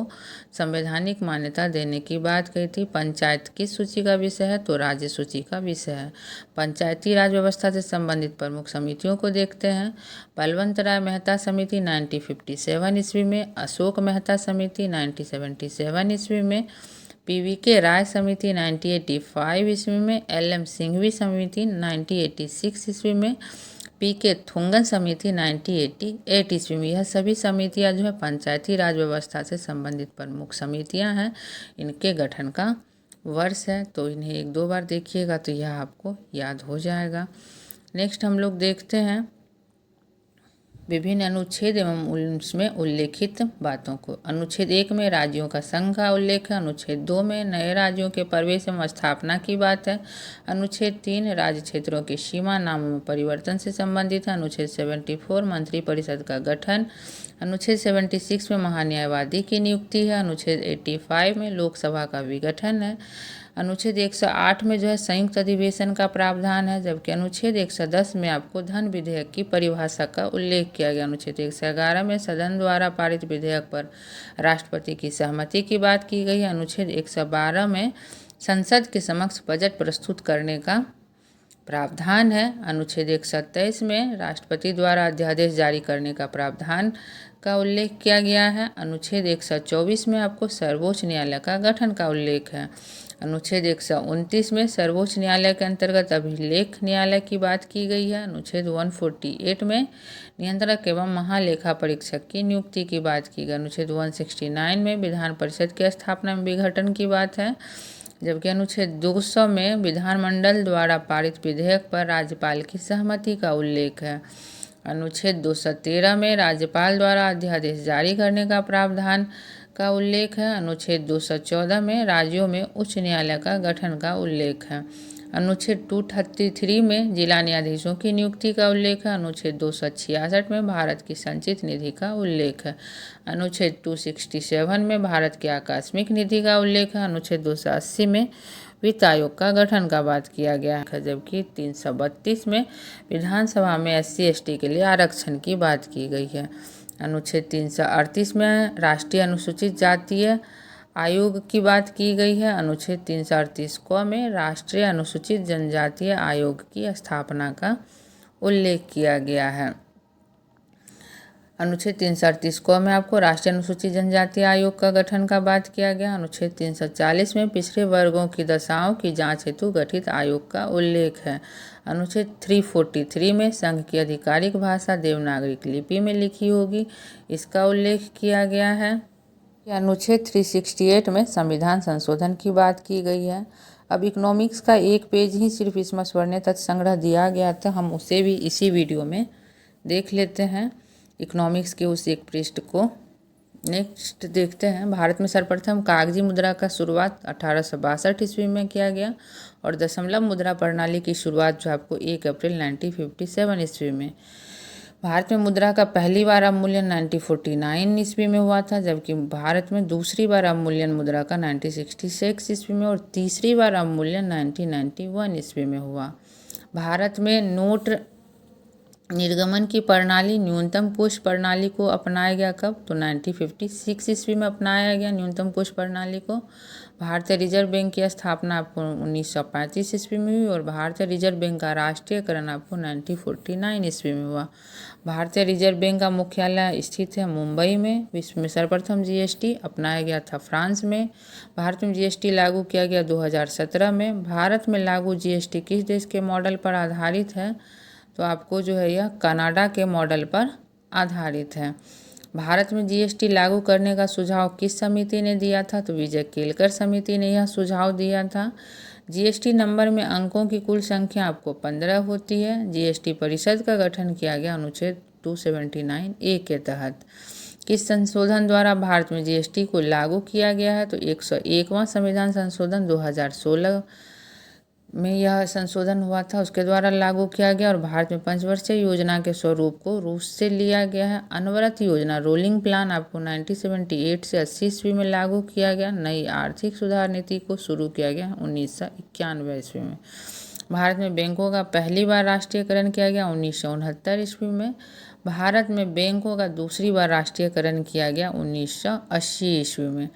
Speaker 1: संवैधानिक मान्यता देने की बात कही थी। पंचायत किस सूची का विषय है? तो राज्य सूची का विषय है। पंचायती राज व्यवस्था से संबंधित प्रमुख समितियों को देखते हैं। बलवंत राय मेहता समिति 1957 ईस्वी में, अशोक मेहता समिति 1977 ईस्वी में, पी.वी.के. राय समिति 1985 ईस्वी में, एल.एम. सिंघवी समिति 1986 ईस्वी में, पी.के. थुंगन समिति 1988 ईस्वी में। यह सभी समितियां जो है पंचायती राज व्यवस्था से संबंधित प्रमुख समितियां हैं। इनके गठन का वर्ष है, तो इन्हें 1-2 बार देखिएगा तो यह आपको याद हो जाएगा। नेक्स्ट हम लोग देखते हैं विभिन्न अनुच्छेद एवं उसमें उल्लेखित बातों को। अनुच्छेद 1 में राज्यों का संघ का उल्लेख है। अनुच्छेद 2 में नए राज्यों के प्रवेश एवं स्थापना की बात है। अनुच्छेद 3 राज्य क्षेत्रों की सीमा नामों में परिवर्तन से संबंधित है। अनुच्छेद 74 मंत्रिपरिषद का गठन। अनुच्छेद 76 में महान्यायवादी की नियुक्ति है। अनुच्छेद 85 में लोकसभा का विघटन है। अनुच्छेद 108 में जो है संयुक्त अधिवेशन का प्रावधान है, जबकि अनुच्छेद 110 में आपको धन विधेयक की परिभाषा का उल्लेख किया गया। अनुच्छेद 111 में सदन द्वारा पारित विधेयक पर राष्ट्रपति की सहमति की बात की गई है। अनुच्छेद 112 में संसद के समक्ष बजट प्रस्तुत करने का प्रावधान है। अनुच्छेद 127 में राष्ट्रपति द्वारा अध्यादेश जारी करने का प्रावधान का उल्लेख किया गया है। अनुच्छेद 124 में आपको सर्वोच्च न्यायालय का गठन का उल्लेख है। अनुच्छेद 129 में सर्वोच्च न्यायालय के अंतर्गत अभिलेख न्यायालय की बात की गई है। अनुच्छेद 148 में नियंत्रक एवं महालेखा परीक्षक की नियुक्ति की बात की गई। अनुच्छेद 169 में विधान परिषद की स्थापना में विघटन की बात है, जबकि अनुच्छेद 200 में विधानमंडल द्वारा पारित विधेयक पर राज्यपाल की सहमति का उल्लेख है। अनुच्छेद 213 में राज्यपाल द्वारा अध्यादेश जारी करने का प्रावधान का उल्लेख है। अनुच्छेद 214 में राज्यों में उच्च न्यायालय का गठन का उल्लेख है। अनुच्छेद 233 में जिला न्यायाधीशों की नियुक्ति का उल्लेख है। अनुच्छेद 266 में भारत की संचित निधि का उल्लेख है। अनुच्छेद 267 में भारत की आकस्मिक निधि का उल्लेख है। अनुच्छेद 280 में वित्त आयोग का गठन का बात किया गया है, जबकि 332 में विधानसभा में SC/ST के लिए आरक्षण की बात की गई है। अनुच्छेद 338 में राष्ट्रीय अनुसूचित जातीय आयोग की बात की गई है। अनुच्छेद 338 क में राष्ट्रीय अनुसूचित जनजातीय आयोग की स्थापना का उल्लेख किया गया है। अनुच्छेद 338 क में आपको राष्ट्रीय अनुसूचित जनजाति आयोग का गठन का बात किया गया। अनुच्छेद 340 में पिछड़े वर्गों की दशाओं की जांच हेतु गठित आयोग का उल्लेख है। अनुच्छेद 343 में संघ की आधिकारिक भाषा देवनागरी लिपि में लिखी होगी, इसका उल्लेख किया गया है। अनुच्छेद 368 में संविधान संशोधन की बात की गई है। अब इकोनॉमिक्स का एक पेज ही सिर्फ इसमें स्वर्णीय तथ्य संग्रह दिया गया था, हम उसे भी इसी वीडियो में देख लेते हैं, इकोनॉमिक्स के उस एक पृष्ठ को। नेक्स्ट देखते हैं, भारत में सर्वप्रथम कागजी मुद्रा का शुरुआत 1862 ईस्वी में किया गया और दशमलव मुद्रा प्रणाली की शुरुआत जो आपको 1 अप्रैल 1957 ईस्वी में। भारत में मुद्रा का पहली बार अवमूल्यन 1949 ईस्वी में हुआ था, जबकि भारत में दूसरी बार अवमूल्यन मुद्रा का 1966 ईस्वी में और तीसरी बार अवमूल्यन 1991 ईस्वी में हुआ। भारत में नोट निर्गमन की प्रणाली न्यूनतम कोष प्रणाली को अपनाया गया कब? तो 1956 ईस्वी में अपनाया गया न्यूनतम कोष प्रणाली को। भारतीय रिजर्व बैंक की स्थापना आपको 1935 ईस्वी में हुई और भारतीय रिजर्व बैंक का राष्ट्रीयकरण आपको 1949 ईस्वी में हुआ। भारतीय रिजर्व बैंक का मुख्यालय स्थित है मुंबई में। विश्व में सर्वप्रथम GST अपनाया गया था फ्रांस में। भारत में GST लागू किया गया 2017 में। भारत में लागू GST किस देश के मॉडल पर आधारित है? तो आपको जो है यह कनाडा के मॉडल पर आधारित है। भारत में GST लागू करने का सुझाव किस समिति ने दिया था? तो विजय केलकर समिति ने यह सुझाव दिया था। GST नंबर में अंकों की कुल संख्या आपको 15 होती है। GST परिषद का गठन किया गया अनुच्छेद 279A के तहत। किस संशोधन द्वारा भारत में GST को लागू किया गया है? तो 101वां संविधान संशोधन 2016 में यह संशोधन हुआ था, उसके द्वारा लागू किया गया और भारत में 5 वर्षीय योजना के स्वरूप को रूस से लिया गया है। अनवरत योजना रोलिंग प्लान आपको 1978 से 80 ईस्वी में लागू किया गया। नई आर्थिक सुधार नीति को शुरू किया गया 1991 ईस्वी में। भारत में बैंकों का पहली बार राष्ट्रीयकरण किया गया 1969 ईस्वी में। भारत में बैंकों का दूसरी बार राष्ट्रीयकरण किया गया 1980 ईस्वी में।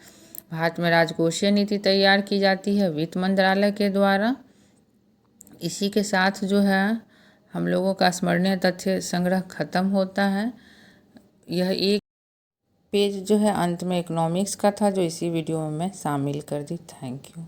Speaker 1: भारत में राजकोषीय नीति तैयार की जाती है वित्त मंत्रालय के द्वारा। इसी के साथ जो है हम लोगों का स्मरणीय तथ्य संग्रह खत्म होता है। यह एक पेज जो है अंत में इकोनॉमिक्स का था जो इसी वीडियो में मैं शामिल कर दी। Thank you.